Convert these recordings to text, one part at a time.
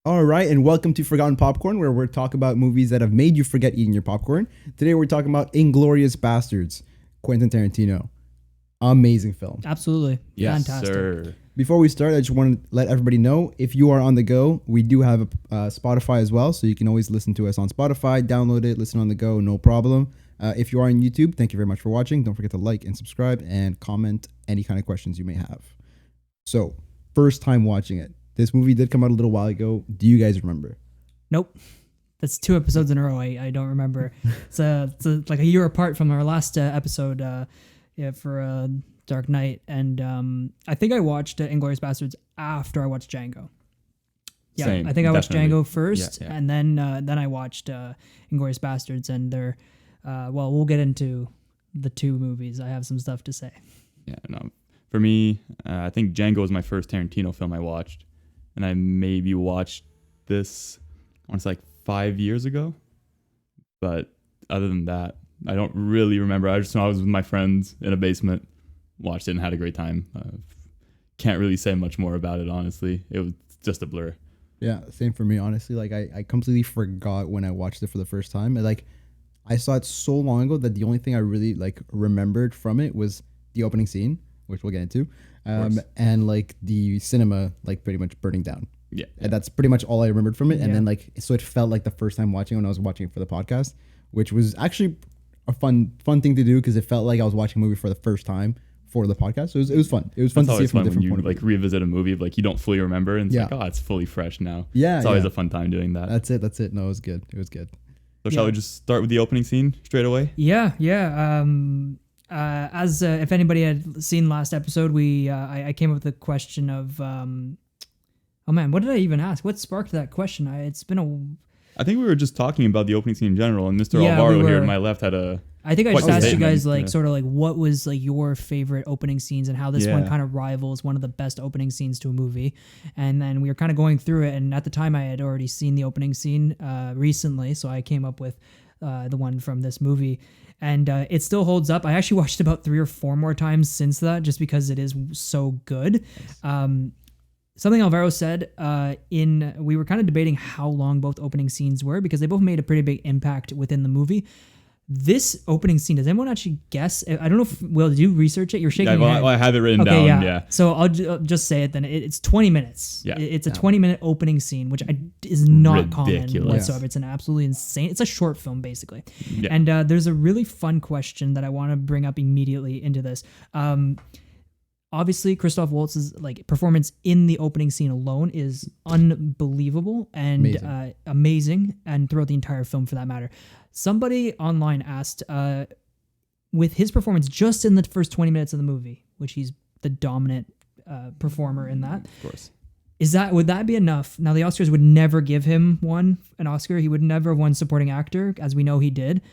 All right, and welcome to Forgotten Popcorn, where we're talking about movies that have made you forget eating your popcorn. Today, we're talking about Inglorious Basterds, Quentin Tarantino. Amazing film. Absolutely. Yes, Fantastic. sir. Before we start, I just want to let everybody know if you are on the go, we do have a Spotify as well, so you can always listen to us on Spotify, download it, listen on the go, no problem. If you are on YouTube, thank you very much for watching. Don't forget to like and subscribe and comment any kind of questions you may have. So, first time watching it. This movie did come out a little while ago. Do you guys remember? Nope. That's 2 episodes in a row. I don't remember. It's like a year apart from our last episode for Dark Knight. And I think I watched Inglorious Basterds after I watched Django. Yeah, Same, I think I watched definitely. Django first, Yeah. and then I watched Inglorious Basterds. And they're, we'll get into the 2 movies. I have some stuff to say. Yeah, no. For me, I think Django was my first Tarantino film I watched. And I maybe watched this, I want to say like 5 years ago. But other than that, I don't really remember. I just know I was with my friends in a basement, watched it and had a great time. Can't really say much more about it, honestly. It was just a blur. Yeah, same for me, honestly. Like, I completely forgot when I watched it for the first time. And, like, I saw it so long ago that the only thing I really, like, remembered from it was the opening scene, which we'll get into, and, like, the cinema, like, pretty much burning down. Yeah. And that's pretty much all I remembered from it. And Yeah. then, like, so it felt like the first time watching when I was watching it for the podcast, which was actually a fun thing to do because it felt like I was watching a movie for the first time for the podcast. So it was fun. It was fun It's to see it always from a fun when different you point of view. like revisit a movie like you don't fully remember and it's Yeah. like, oh, it's fully fresh now. Yeah, It's always yeah. a fun time doing that. That's it. No, it was good. It was good. So shall Yeah. we just start with the opening scene straight away? Yeah. As if anybody had seen last episode, I came up with the question of oh man, what did I even ask? What sparked that question? It's been I think we were just talking about the opening scene in general, and Mr. Yeah, Alvaro we here were. to my left had a I think I quite just the asked you statement, guys like yeah. sort of like what was like your favorite opening scenes and how this one Yeah. kind of rivals one of the best opening scenes to a movie. And then we were kind of going through it, and at the time I had already seen the opening scene recently, so I came up with the one from this movie. And it still holds up. I actually watched it about 3 or 4 more times since that, just because it is so good. Something Alvaro said we were kind of debating how long both opening scenes were because they both made a pretty big impact within the movie. This opening scene, does anyone actually guess? I don't know if, Will, did you research it? You're shaking Yeah, your well, head. I have it written Okay, down. yeah. Yeah. So I'll just say it then. It's 20 minutes. Yeah. It's a 20-minute opening scene, which is not common Ridiculous. whatsoever. It's an absolutely insane. It's a short film, basically. Yeah. And there's a really fun question that I want to bring up immediately into this. Obviously, Christoph Waltz's like performance in the opening scene alone is unbelievable and amazing, and throughout the entire film, for that matter. Somebody online asked, with his performance just in the first 20 minutes of the movie, which he's the dominant performer in that, Of course. would that be enough? Now, the Oscars would never give him an Oscar. He would never have won supporting actor, as we know he did.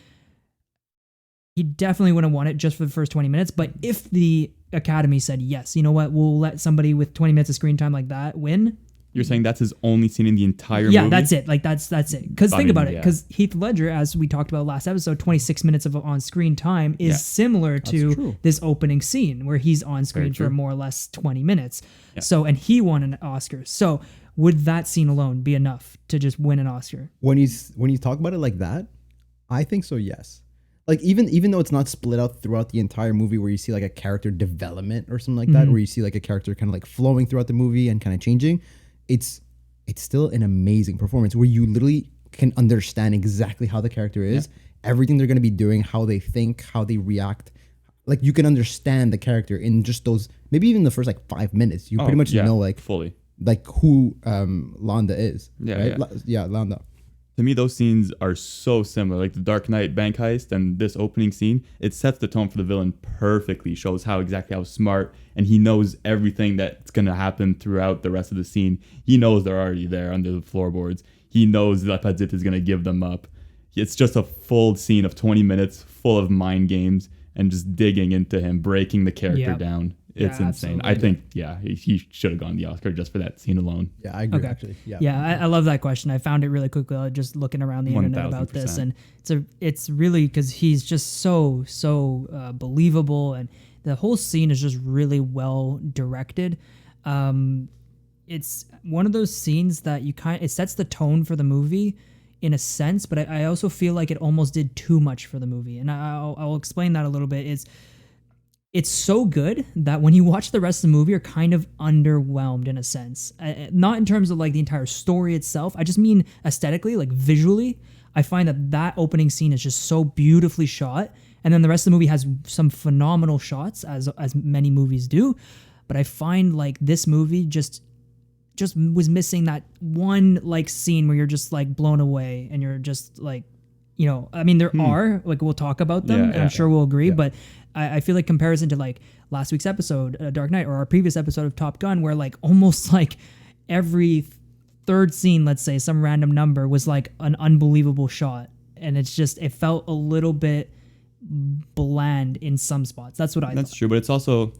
He definitely would have won it just for the first 20 minutes. But if the Academy said, yes, you know what, we'll let somebody with 20 minutes of screen time like that win. You're saying that's his only scene in the entire movie? Yeah, that's it. Like, that's it. Because think about it. yeah. Because Heath Ledger, as we talked about last episode, 26 minutes of on-screen time is similar to true. this opening scene where he's on screen Very for true. more or less 20 minutes. Yeah. So, and he won an Oscar. So would that scene alone be enough to just win an Oscar? When you talk about it like that, I think so. Yes. Like even though it's not split out throughout the entire movie, where you see like a character development or something like that, where you see like a character kind of like flowing throughout the movie and kind of changing, it's still an amazing performance where you literally can understand exactly how the character is, everything they're going to be doing, how they think, how they react. Like you can understand the character in just those, maybe even the first like 5 minutes. You pretty much know like fully. like who Landa is. Yeah, right? yeah. Landa. To me, those scenes are so similar. Like the Dark Knight bank heist and this opening scene, it sets the tone for the villain perfectly. Shows how smart, and he knows everything that's gonna happen throughout the rest of the scene. He knows they're already there under the floorboards. He knows that Padzip is gonna give them up. It's just a full scene of 20 minutes full of mind games and just digging into him, breaking the character down. It's Yeah, insane. absolutely. I think, he should have gone the Oscar just for that scene alone. Yeah, I agree Okay. actually. Yeah. Yeah, I love that question. I found it really quickly just looking around the internet about this, 1000%. and it's really because he's just so believable, and the whole scene is just really well directed. it's one of those scenes that it sets the tone for the movie in a sense, but I also feel like it almost did too much for the movie, and I'll explain that a little bit. It's so good that when you watch the rest of the movie, you're kind of underwhelmed in a sense. Not in terms of like the entire story itself. I just mean aesthetically, like visually. I find that opening scene is just so beautifully shot. And then the rest of the movie has some phenomenal shots, as many movies do. But I find like this movie just was missing that one like scene where you're just like blown away and you're just like, I mean, there are, like, we'll talk about them, and I'm sure we'll agree, but I feel like comparison to, like, last week's episode, Dark Knight, or our previous episode of Top Gun, where, like, almost, like, every third scene, let's say, some random number, was, like, an unbelievable shot, and it felt a little bit bland in some spots. That's what I thought. That's true, but it's also...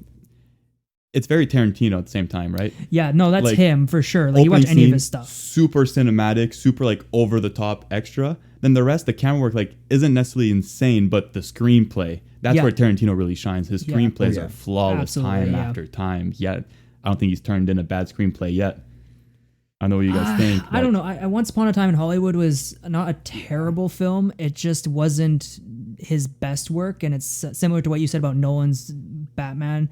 It's very Tarantino at the same time, right? Yeah, no, that's like, him for sure. Like, you watch any of his stuff. Super cinematic, super like over the top extra. Then the rest, the camera work like isn't necessarily insane, but the screenplay, that's where Tarantino really shines. His screenplays are flawless. Absolutely, time after time. Yet I don't think he's turned in a bad screenplay yet. I don't know what you guys think. I don't know. I Once Upon a Time in Hollywood was not a terrible film. It just wasn't his best work, and it's similar to what you said about Nolan's Batman.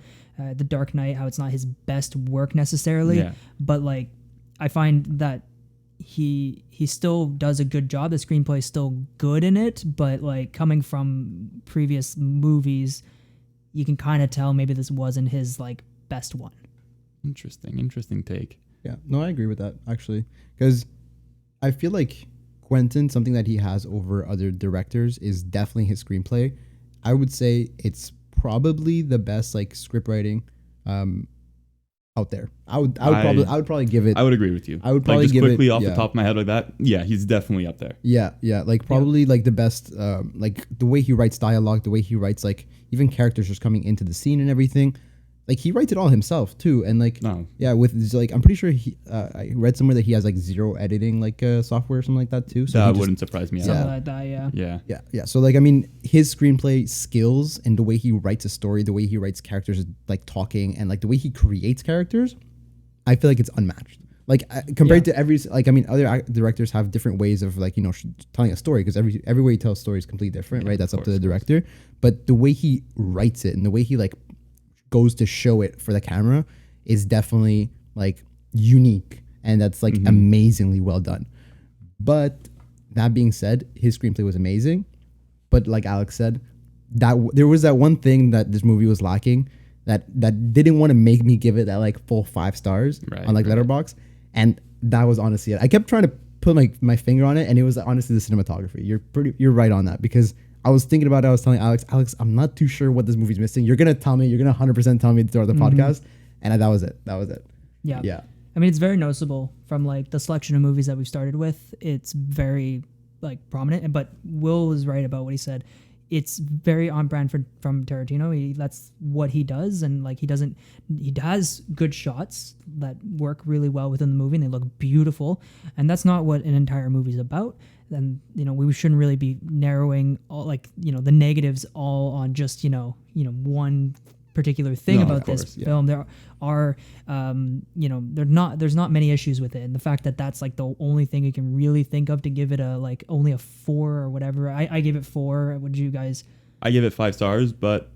The Dark Knight, how it's not his best work necessarily, but like I find that he still does a good job. The screenplay is still good in it, but like coming from previous movies, you can kind of tell maybe this wasn't his like best one. Interesting take. Yeah, no, I agree with that actually, because I feel like Quentin, something that he has over other directors is definitely his screenplay. I would say it's probably the best like script writing out there. I would probably give it. I would agree with you. I would probably like, just give quickly it, off the top of my head like that. Yeah, he's definitely up there. Yeah, like probably like the best. Like the way he writes dialogue, the way he writes like even characters just coming into the scene and everything. Like he writes it all himself too, and like with like I'm pretty sure I read somewhere that he has like zero editing like software or something like that too. So that wouldn't surprise me. Something like that, yeah. So like I mean, his screenplay skills and the way he writes a story, the way he writes characters like talking, and like the way he creates characters, I feel like it's unmatched. Like compared to every like I mean, other directors have different ways of like telling a story because every way he tells a story is completely different, right? That's up to the director. But the way he writes it and the way he like goes to show it for the camera is definitely like unique, and that's like amazingly well done. But that being said, his screenplay was amazing, but like Alex said, that there was that one thing that this movie was lacking that didn't want to make me give it that like full 5 stars on like Letterboxd, and that was honestly it. I kept trying to put my finger on it, and it was honestly the cinematography. You're right on that, because I was thinking about it. I was telling Alex, I'm not too sure what this movie's missing. You're going to tell me. You're going to 100% tell me throughout the podcast. And that was it. Yeah. I mean, it's very noticeable from like the selection of movies that we've started with. It's very like prominent. But Will was right about what he said. It's very on brand from Tarantino. That's what he does. And like he has good shots that work really well within the movie, and they look beautiful. And that's not what an entire movie's about. And we shouldn't really be narrowing all like the negatives all on just one particular thing about this film. There are there's not many issues with it, and the fact that that's like the only thing you can really think of to give it a like only a 4 or whatever. I gave it 4. What did you guys? I give it 5 stars, but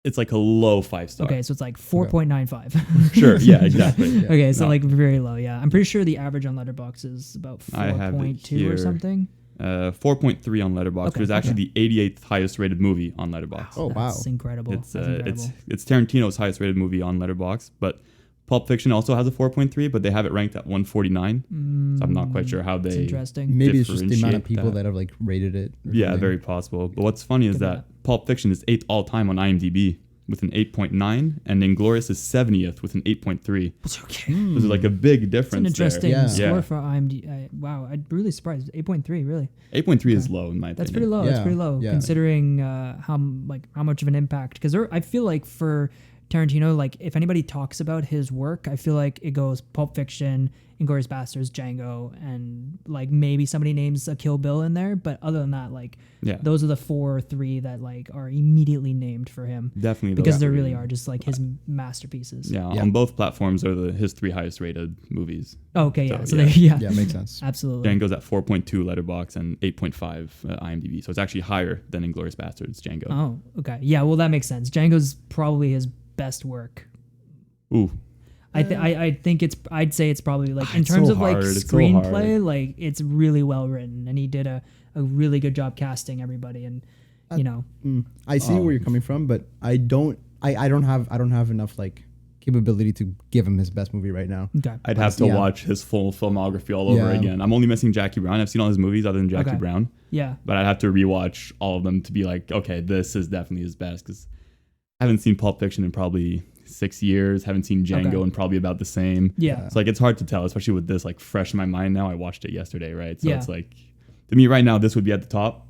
it's like a low 5 star. Okay, so it's like 4.95. Sure, yeah, exactly. Okay, so like very low. Yeah, I'm pretty sure the average on Letterboxd is about 4.2 or something. 4.3 on Letterboxd, but it's actually the 88th highest rated movie on Letterboxd. Oh wow, that's incredible. It's Tarantino's highest rated movie on Letterboxd, but Pulp Fiction also has a 4.3, but they have it ranked at 149. So I'm not quite sure how they. Interesting. Maybe it's just the amount of people that have like rated it. Yeah, very possible. But what's funny is that Pulp Fiction is 8th all time on IMDb with an 8.9, and Inglorious is 70th with an 8.3. Okay. There's like a big difference. It's an interesting score for IMDb. Wow, I'm really surprised. 8.3, really. 8.3 is low in my opinion. That's pretty low. That's pretty low considering how much of an impact. Because I feel like for Tarantino, like if anybody talks about his work, I feel like it goes Pulp Fiction, Inglorious Basterds, Django, and like maybe somebody names a Kill Bill in there. But other than that, like those are the 4 or 3 that like are immediately named for him. Definitely. Because they really are just like his masterpieces. Yeah, on both platforms are his 3 highest rated movies. Oh, okay, yeah. So yeah, makes sense. Absolutely. Django's at 4.2 Letterboxd and 8.5 IMDb. So it's actually higher than Inglorious Basterds, Django. Oh, okay. Yeah, well, that makes sense. Django's probably his best work. Ooh. I think I'd say it's probably like in terms of like screenplay, like it's really well written, and he did a really good job casting everybody, and you know. I see where you're coming from, but I don't have enough like capability to give him his best movie right now. Okay. I'd have to watch his full filmography all over again. I'm only missing Jackie Brown. I've seen all his movies other than Jackie Brown. Yeah. But I'd have to rewatch all of them to be like, okay, this is definitely his best, because I haven't seen Pulp Fiction in probably 6 years. Haven't seen Django in probably about the same. Yeah. It's like it's hard to tell, especially with this like fresh in my mind now. I watched it yesterday, right? So it's like, to me right now, this would be at the top.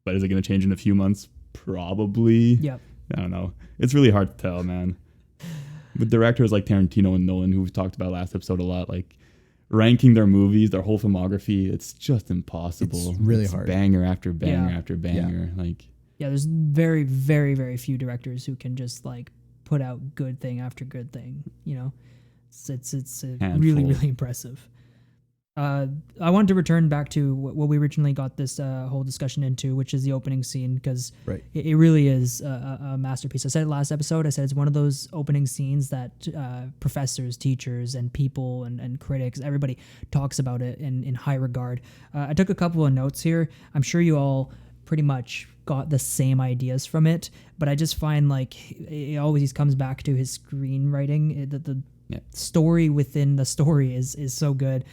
But is it going to change in a few months? Probably. Yep. I don't know. It's really hard to tell, man. With directors like Tarantino and Nolan, who we've talked about last episode a lot, like ranking their movies, their whole filmography, it's just impossible. It's really hard. Banger after banger after banger. Like. Yeah, there's very, very, very few directors who can just like put out good thing after good thing. You know, it's really, really impressive. I wanted to return back to what we originally got this whole discussion into, which is the opening scene, because it really is a masterpiece. I said it last episode. I said it's one of those opening scenes that professors, teachers, and people and critics, everybody talks about it in high regard. I took a couple of notes here. I'm sure you all pretty much got the same ideas from it, but I just find like it always comes back to his screenwriting. The story within the story is so good,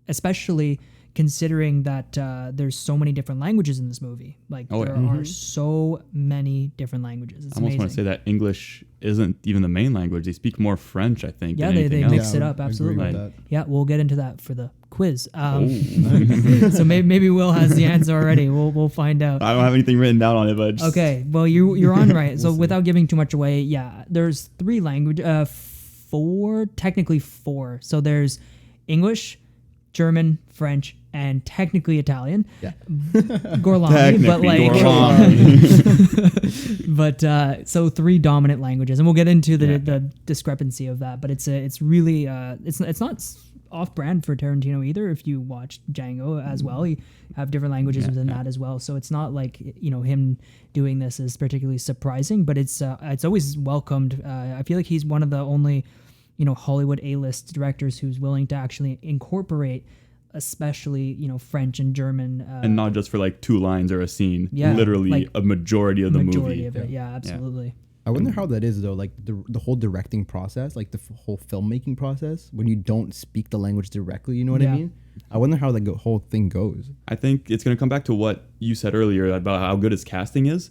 especially considering that there's so many different languages in this movie. Like there are so many different languages. It's I almost amazing. want to say that English isn't even the main language. They speak more French, I think. Yeah, than they else. mix it up. Absolutely. Yeah, we'll get into that for the quiz. So maybe Will has the answer already. We'll find out. I don't have anything written down on it, but okay. Well, you're on right. So without giving too much away, there's 3 languages. 4, technically 4. So there's English, German, French, and technically Italian. Yeah. Gorlami, but like but so 3 dominant languages, and we'll get into the discrepancy of that, but it's really it's not off brand for Tarantino either. If you watch Django as well, you have different languages within that as well. So it's not like, you know, him doing this is particularly surprising, but it's always welcomed. I feel like he's one of the only, you know, Hollywood A-list directors who's willing to actually incorporate, especially, you know, French and German, and not just for like 2 lines or a scene. Yeah, literally like a majority of the movie. Of it, absolutely. I wonder how that is though, like the whole directing process, like the whole filmmaking process, when you don't speak the language directly, you know what I mean? I wonder how the whole thing goes. I think it's going to come back to what you said earlier about how good his casting is.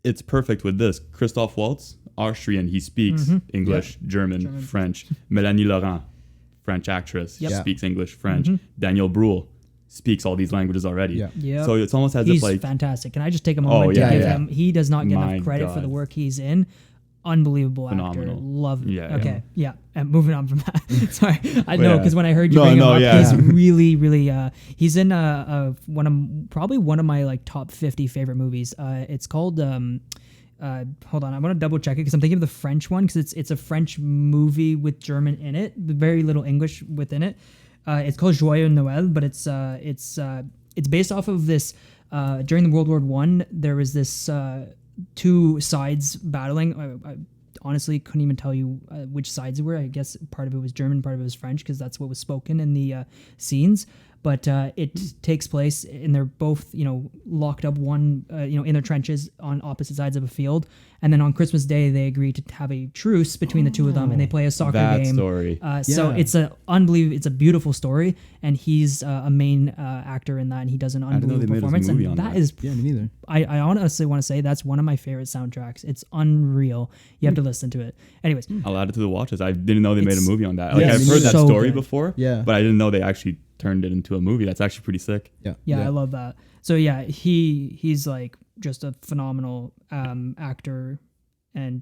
It's perfect with this. Christoph Waltz, Austrian, he speaks English, German, French. Mélanie Laurent, French actress, speaks English, French. Daniel Bruhl speaks all these languages already. So it's almost as if like... He's fantastic. Can I just take a moment to give him... He does not get enough credit for the work he's in. Unbelievable Phenomenal. actor. Love it. Yeah, Yeah. And moving on from that. Sorry. I know, because when I heard you bring him up, he's really, really... he's in probably one of my like top 50 favorite movies. It's called... hold on, I want to double check it because I'm thinking of the French one, because it's a French movie with German in it, very little English within it. It's called Joyeux Noël, but it's based off of this. During the World War I, there was this 2 sides battling. I honestly couldn't even tell you which sides were. I guess part of it was German, part of it was French, because that's what was spoken in the scenes. But it takes place, and they're both, you know, locked up in their trenches on opposite sides of a field. And then on Christmas Day, they agree to have a truce between the 2 of them, and they play a soccer game. Story. So it's it's a beautiful story, and he's a main actor in that, and he does an unbelievable performance. And that is, me neither. I honestly want to say that's one of my favorite soundtracks. It's unreal. You have to listen to it. Anyways, I'll add it to the watches. I didn't know they made a movie on that. Like I've heard that story before, but I didn't know they actually turned it into a movie. That's actually pretty sick. Yeah, I love that. So yeah, he's like just a phenomenal actor And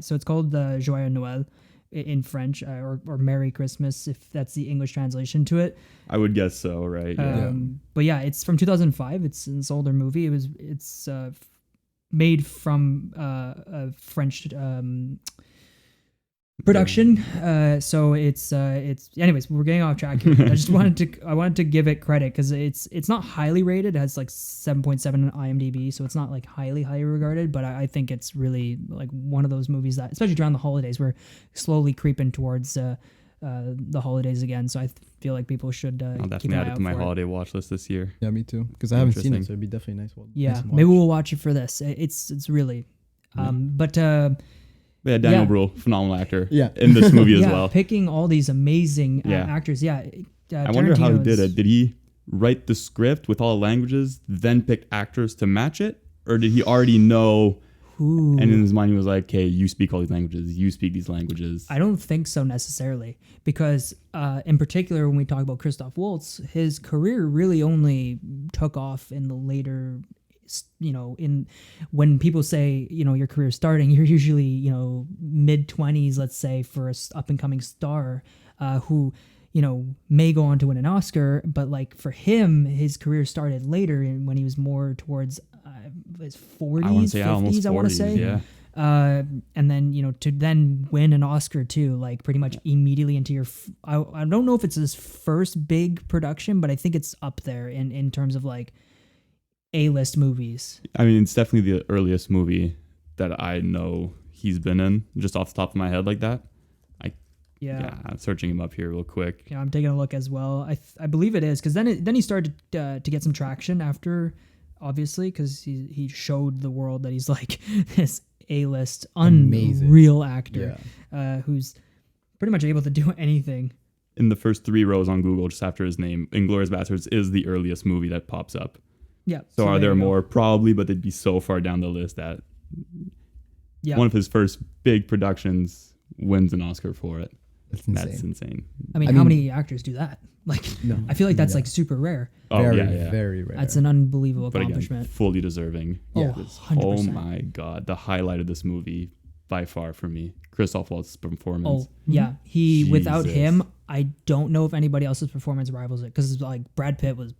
so it's called Joyeux Noël in French, or Merry Christmas, if that's the English translation to it. I would guess so, right? Yeah. But yeah, it's from 2005. It's an older movie. It's made from a French production. So it's anyways, we're getting off track here. I wanted to give it credit because it's not highly rated. It has like 7.7 on IMDb, so it's not like highly regarded, but I think it's really like one of those movies that, especially around the holidays, we're slowly creeping towards the holidays again. So I feel like people should I'll keep definitely an add eye it out to my for it. holiday watch list this year. Yeah, me too. Because I haven't seen it, Interesting. so it'd be definitely nice. Yeah, nice maybe watch. we'll watch it for this. It's really but But yeah, Daniel Yeah. Bruhl, phenomenal actor. Yeah. In this movie as yeah, well. picking all these amazing Yeah. actors. Yeah, I wonder how he did Tarantino's- it. Did he write the script with all the languages, then pick actors to match it? Or did he already know, Ooh. and in his mind he was like, okay, you speak all these languages, you speak these languages. I don't think so necessarily, because in particular, when we talk about Christoph Waltz, his career really only took off in the later, in when people say, your career starting, you're usually, mid 20s, let's say, for a up and coming star who, may go on to win an Oscar, but like for him, his career started later, and when he was more towards his 40s, I want to say 50s, almost 40s, I want to say. yeah. And then to then win an Oscar too, like pretty much immediately into your I don't know if it's his first big production, but I think it's up there in terms of like A-list movies. I mean, it's definitely the earliest movie that I know he's been in, just off the top of my head like that. Yeah, I'm searching him up here real quick. Yeah, I'm taking a look as well. I believe it is, because then he started to get some traction after, obviously, because he showed the world that he's like this A-list Amazing. unreal actor who's pretty much able to do anything. In the first 3 rows on Google, just after his name, Inglorious Basterds is the earliest movie that pops up. Yeah. So are there you go. more? Probably, but they'd be so far down the list that one of his first big productions wins an Oscar for it. That's insane. That's insane. I mean, how many actors do that? Like, No. I feel like that's Yeah. like super rare. Oh, Very, yeah. very rare. That's an unbelievable But again, accomplishment. fully deserving. Oh, This- 100%. oh my God. The highlight of this movie, by far for me, Christoph Waltz's performance. Oh, yeah. Without Jesus. him, I don't know if anybody else's performance rivals it, because like Brad Pitt was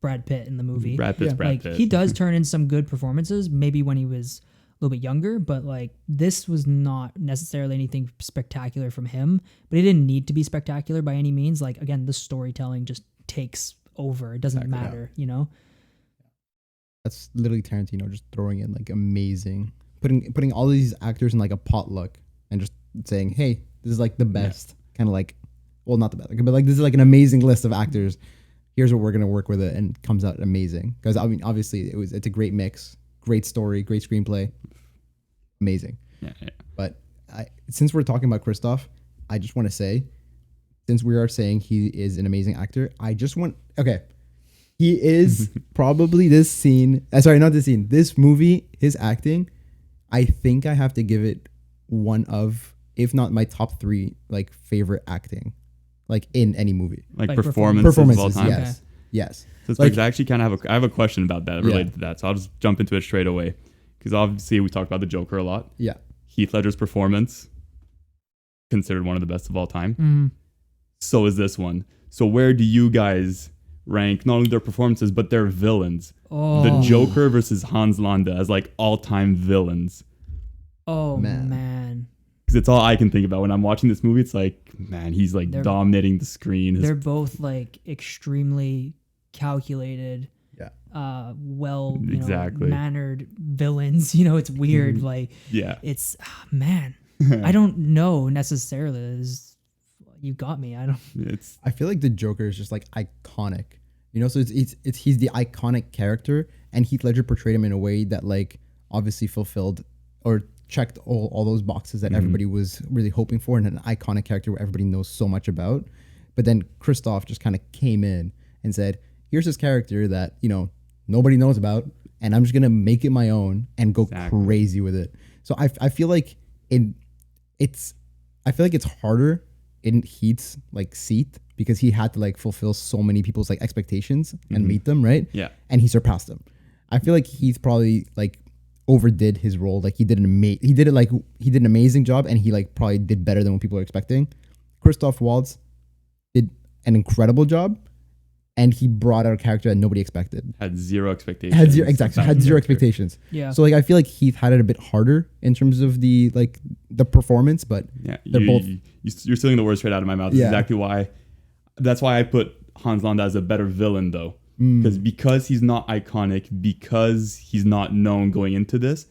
Brad Pitt in the movie. Brad Pitt's Yeah. Brad Like Pitt. he does turn in some good performances, maybe when he was a little bit younger, but like this was not necessarily anything spectacular from him, but it didn't need to be spectacular by any means. Like again, the storytelling just takes over. It doesn't Exactly. matter, That's literally Tarantino just throwing in like amazing, putting all these actors in like a potluck and just saying, hey, this is like the best, kind of like, well, not the best, but like this is like an amazing list of actors. Here's what we're gonna work with it, and it comes out amazing. Because I mean, obviously, it's a great mix, great story, great screenplay, amazing. Yeah. But since we're talking about Christoph, I just want to say, since we are saying he is an amazing actor, he is probably this movie, his acting, I think I have to give it one of, if not my top 3, like favorite acting, like in any movie. Like Like performances of all Performances, time. yes, yes. So it's Like- because I actually kind of I have a question about that related to that. So I'll just jump into it straight away. Because obviously we talked about the Joker a lot. Yeah, Heath Ledger's performance, considered one of the best of all time. Mm. So is this one. So where do you guys rank not only their performances, but their villains? Oh, The Joker versus Hans Landa as like all-time villains. oh Man. man. Because it's all I can think about when I'm watching this movie. It's like, man, he's like They're- dominating the screen. They're both like extremely calculated, yeah. Exactly. mannered villains. It's weird. Like Yeah. it's man. I don't know necessarily. You got me. I don't. It's I feel like the Joker is just like iconic, so it's he's the iconic character, and Heath Ledger portrayed him in a way that like obviously fulfilled or checked all those boxes that everybody was really hoping for, and an iconic character where everybody knows so much about. But then Christoph just kind of came in and said, here's this character that nobody knows about, and I'm just gonna make it my own and go Exactly. crazy with it. So I feel like it's harder in Heath's like seat, because he had to like fulfill so many people's like expectations and meet them, right? Yeah. And he surpassed them. I feel like Heath probably like overdid his role. Like he did an amazing job, and he like probably did better than what people are expecting. Christoph Waltz did an incredible job, and he brought out a character that nobody expected. Had zero expectations. Had zero expectations. Yeah. So like I feel like Heath had it a bit harder in terms of the performance, but Yeah, they're both. You're stealing the words straight out of my mouth. Yeah. That's exactly why. That's why I put Hans Landa as a better villain, though, Mm. because he's not iconic, because he's not known going into this,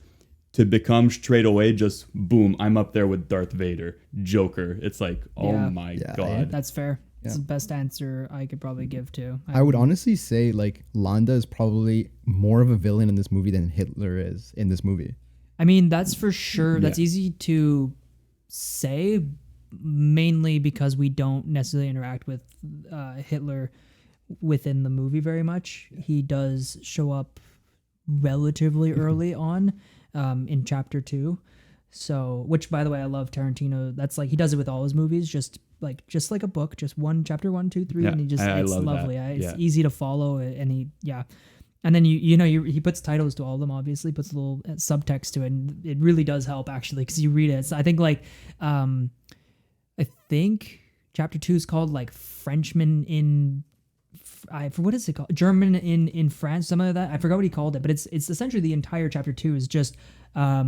to become straight away just boom, I'm up there with Darth Vader, Joker. It's like, oh Yeah. my Yeah, god. That's fair. It's Yeah. the best answer I could probably give too. I would honestly say like Landa is probably more of a villain in this movie than Hitler is in this movie. I mean, that's for sure. That's Yeah. easy to say, mainly because we don't necessarily interact with Hitler within the movie very much. He does show up relatively early on in chapter 2. So, which by the way, I love Tarantino. That's like he does it with all his movies, just like a book, just chapter 1, 2, 3, Yeah, and he just I it's love that. lovely. It's Yeah. easy to follow, and and then he puts titles to all of them. Obviously, puts a little subtext to it, and it really does help actually because you read it. So I think I think chapter 2 is called like Frenchman in. For what is it called? German in France, something like that. I forgot what he called it, but it's essentially the entire chapter 2 is just A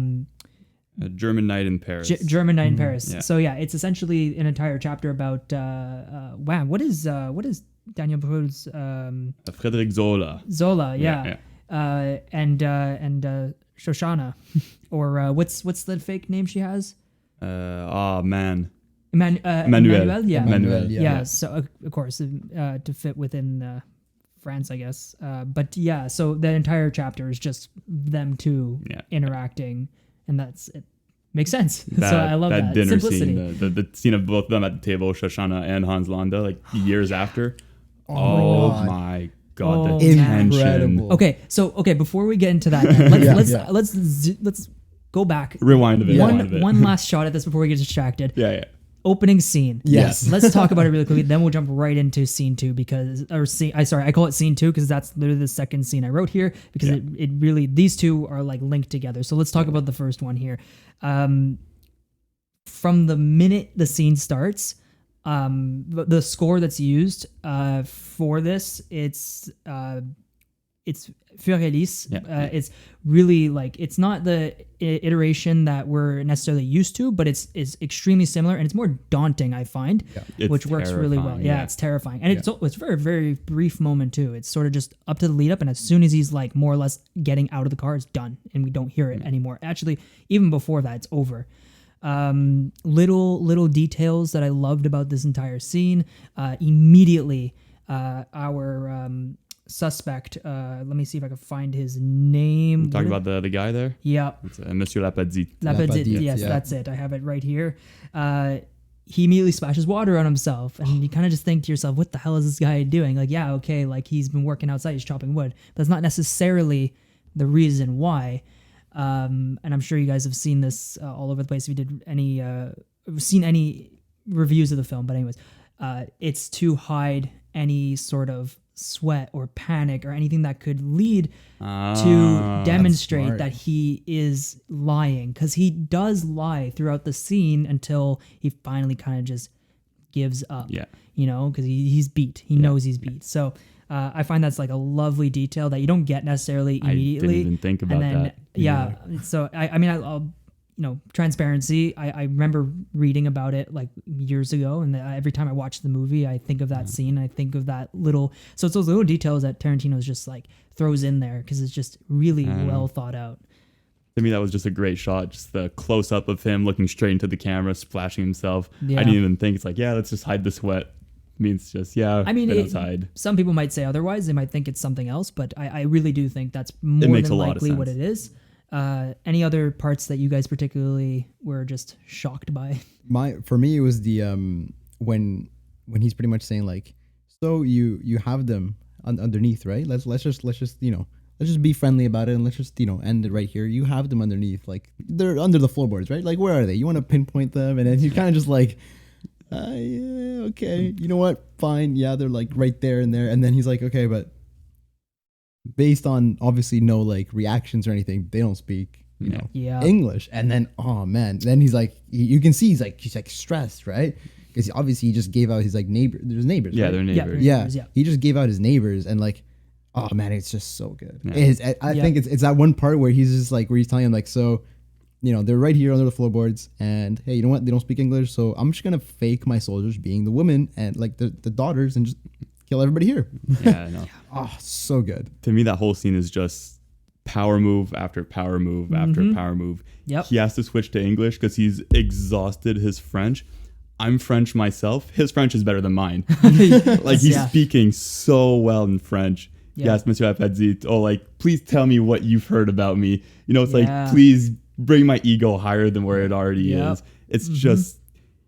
German Night in Paris. German Night in Paris. Yeah. So yeah, it's essentially an entire chapter about wow, what is Daniel Brühl's Frederick Zola. Zola, yeah. Yeah, And Shoshana, or what's the fake name she has? Oh man. Emmanuel, yeah. Emmanuel, Yeah, so of course to fit within France, I guess. But yeah, so the entire chapter is just them two interacting, and that's it. Makes sense. So I love that dinner simplicity. scene, the scene of both of them at the table, Shoshana and Hans Landa, like years after. Oh My god, Oh, the man. tension. Incredible. Okay, before we get into that, then, let's go back. Rewind a bit. rewind a bit. One last shot at this before we get distracted. Yeah. Opening scene. Yes. Let's talk about it really quickly. Then we'll jump right into scene 2 I call it scene 2 because that's literally the second scene I wrote here because it really, these two are like linked together. So let's talk about the first one here. From the minute the scene starts, the score that's used for this, it's Furielis. It's really like, it's not the iteration that we're necessarily used to, but it's extremely similar and it's more daunting, I find, which works really well. Yeah, it's terrifying. And it's a very, very brief moment too. It's sort of just up to the lead up, and as soon as he's like more or less getting out of the car, it's done and we don't hear it anymore. Actually, even before that, it's over. Little details that I loved about this entire scene. Immediately, our suspect, let me see if I can find his name. Talking about the guy there? Yeah. It's Monsieur Lapadite. Lapadite, yes, that's it. I have it right here. He immediately splashes water on himself, and you kind of just think to yourself, what the hell is this guy doing? Like, yeah, okay, like he's been working outside, he's chopping wood. But that's not necessarily the reason why. And I'm sure you guys have seen this all over the place if you did seen any reviews of the film. But anyways, it's to hide any sort of sweat or panic or anything that could lead to demonstrate that he is lying, because he does lie throughout the scene until he finally kind of just gives up. Because he's beat. He knows he's beat. So I find that's like a lovely detail that you don't get necessarily immediately. I didn't even think about that. Yeah. So I'll transparency. I remember reading about it like years ago, and every time I watch the movie, I think of that scene. I think of that little. So it's those little details that Tarantino's just like throws in there because it's just really well thought out. To me, that was just a great shot. Just the close up of him looking straight into the camera, splashing himself. Yeah. I didn't even think it's like, let's just hide the sweat. Means just outside. Some people might say otherwise. They might think it's something else, but I really do think that's more than likely what it is. Any other parts that you guys particularly were just shocked by? For me, it was the when he's pretty much saying like, so you have them underneath, right? Let's just be friendly about it, and let's just end it right here. You have them underneath, like they're under the floorboards, right? Like where are they? You want to pinpoint them, and then he's kind of just like, yeah, okay, you know what? Fine, yeah, they're like right there and there, and then he's like, okay, but based on obviously no like reactions or anything, they don't speak, you know, Yeah. English. And then, oh man, then he's like, you can see he's like stressed, right? Because obviously he just gave out his like neighbor. There's neighbors. Yeah, right? they're Yeah, neighbors. Yeah, neighbors, yeah. he just gave out his neighbors, and like, oh man, it's just so good. Yeah. I think it's that one part where he's just like, where he's telling him like, so, you know, they're right here under the floorboards, and hey, you know what? They don't speak English, so I'm just gonna fake my soldiers being the women and like the daughters, and just kill everybody here. Yeah, I know. Oh, so good. To me, that whole scene is just power move after power move after power move. Yep. He has to switch to English because he's exhausted his French. I'm French myself. His French is better than mine. Like he's Yeah. speaking so well in French. Yeah. Yes, Monsieur Apadzit. Oh, like, please tell me what you've heard about me. You know, it's Yeah. like, please bring my ego higher than where it already Yep. is. It's just,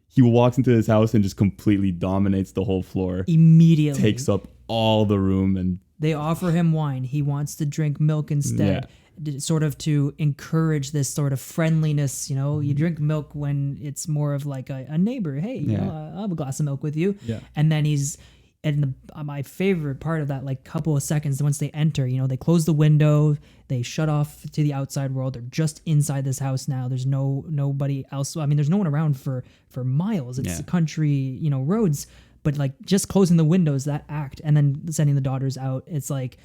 he walks into his house and just completely dominates the whole floor. Immediately. Takes up all the room, and They offer him wine. He wants to drink milk instead. Sort of to encourage this sort of friendliness, you know, you drink milk when it's more of like a neighbor. Hey, you know, I'll have a glass of milk with you. Yeah. And then my favorite part of that, like couple of seconds, once they enter, you know, they close the window, they shut off to the outside world. They're just inside this house now. There's nobody else. I mean, there's no one around for miles. It's country, you know, roads, but like just closing the windows, that act, and then sending the daughters out. It's like,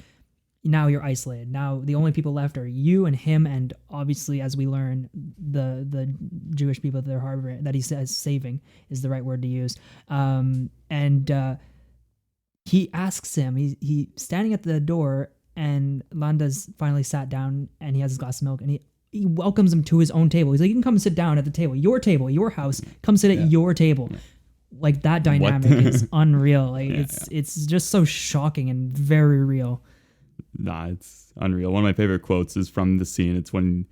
now you're isolated. Now the only people left are you and him, and obviously, as we learn, the Jewish people that they're harboring, that he says saving is the right word to use. He asks him. He's standing at the door, and Landa's finally sat down, and he has his glass of milk, and he welcomes him to his own table. He's like, "You can come sit down at the table, your house. Come sit at your table." Like that dynamic is unreal. Like it's just so shocking and very real. nah, it's unreal. One of my favorite quotes is from the scene. It's when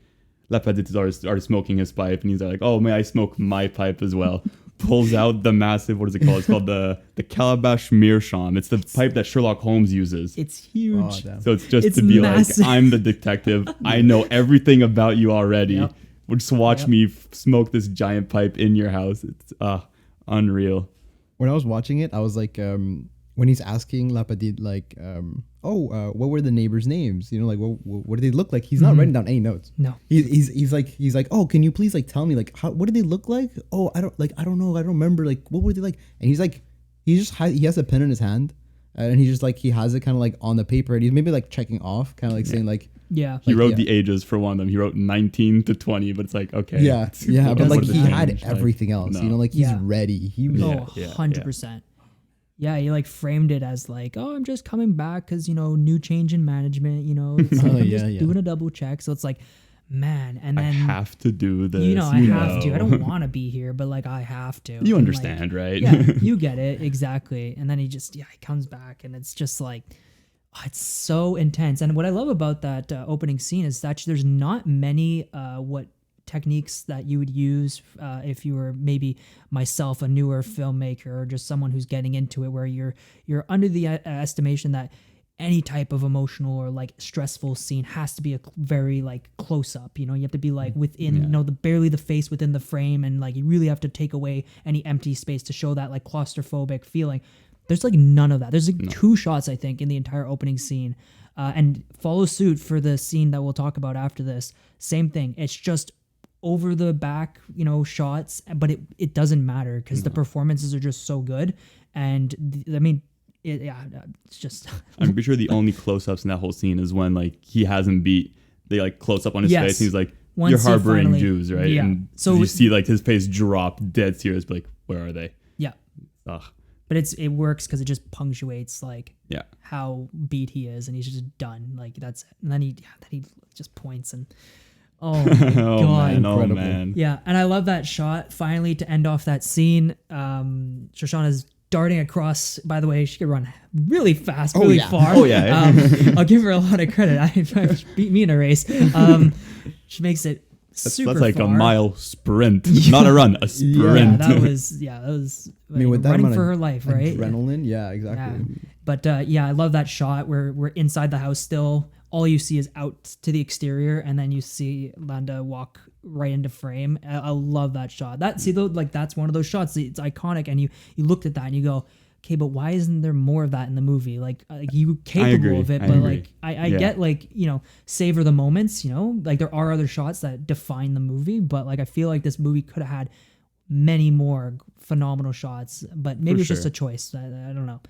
Lappadit started smoking his pipe, and he's like, "Oh, may I smoke my pipe as well?" Pulls out the massive, what is it called? It's called the Calabash Meerschaum. It's the pipe that Sherlock Holmes uses. It's huge. damn. So it's just It's to be massive. like, I'm the detective. I know everything about you already. Yep. Just watch me smoke this giant pipe in your house. It's unreal. When I was watching it, I was like, when he's asking Lapadid, like, what were the neighbors' names? You know, like, what do they look like? He's not writing down any notes. No. He's like, oh, can you please like tell me like what do they look like? Oh, I don't know, I don't remember. Like, what were they like? And he's like, he has a pen in his hand, and he just like he has it kind of like on the paper, and he's maybe like checking off, kind of like saying like. Yeah. He wrote yeah. the ages for one of them. He wrote 19 to 20, but it's like, okay. Yeah, what but like does it he had change? Like, everything else. no. You know, like he's Yeah. ready. He was. Oh, 100%. Yeah, he like framed it as like, oh, I'm just coming back because, you know, new change in management, you know, it's like, I'm just doing a double check. So it's like, man, and I then have to do this. you know, I have to. I don't want to be here, but like I have to. You And, like, understand, right? Yeah, you get it exactly. And then he comes back, and it's just like, it's so intense. And what I love about that opening scene is that there's not many techniques that you would use if you were maybe myself, a newer filmmaker, or just someone who's getting into it, where you're under the estimation that any type of emotional or like stressful scene has to be a very like close up. You know, you have to be like within, you know, barely the face within the frame, and like you really have to take away any empty space to show that like claustrophobic feeling. There's like none of that. There's like 2 shots, I think, in the entire opening scene, and follow suit for the scene that we'll talk about after this. Same thing. It's just over the back, you know, shots, but it doesn't matter because the performances are just so good. And it's just. I'm pretty sure the only close-ups in that whole scene is when like he has him beat. They like close up on his Yes. face, and he's like, Once "You're he harboring finally- Jews, right?" yeah. And So you see like his face drop, dead serious. Like, where are they? Yeah. Ugh. But it works because it just punctuates like Yeah. how beat he is, and he's just done. Like that's it. And then he just points and oh my Oh god. man, oh Incredible. man. Yeah, and I love that shot. Finally, to end off that scene, Shoshana's darting across. By the way, she could run really fast, really yeah. far. Oh, yeah. I'll give her a lot of credit. I beat me in a race. She makes it super That's like far. a mile sprint, not a run, a sprint. Yeah, that was. I mean, with that running amount for of her life, right? Adrenaline, yeah, Yeah. exactly. But I love that shot where we're inside the house still. All you see is out to the exterior, and then you see Landa walk right into frame. I love that shot. That's one of those shots. It's iconic, and you looked at that and you go, okay, but why isn't there more of that in the movie? Like you capable agree. of it, I but agree. like I Yeah. get like, you know, savor the moments, you know, like there are other shots that define the movie, but like I feel like this movie could have had many more phenomenal shots, but maybe For it's just sure. a choice. I don't know.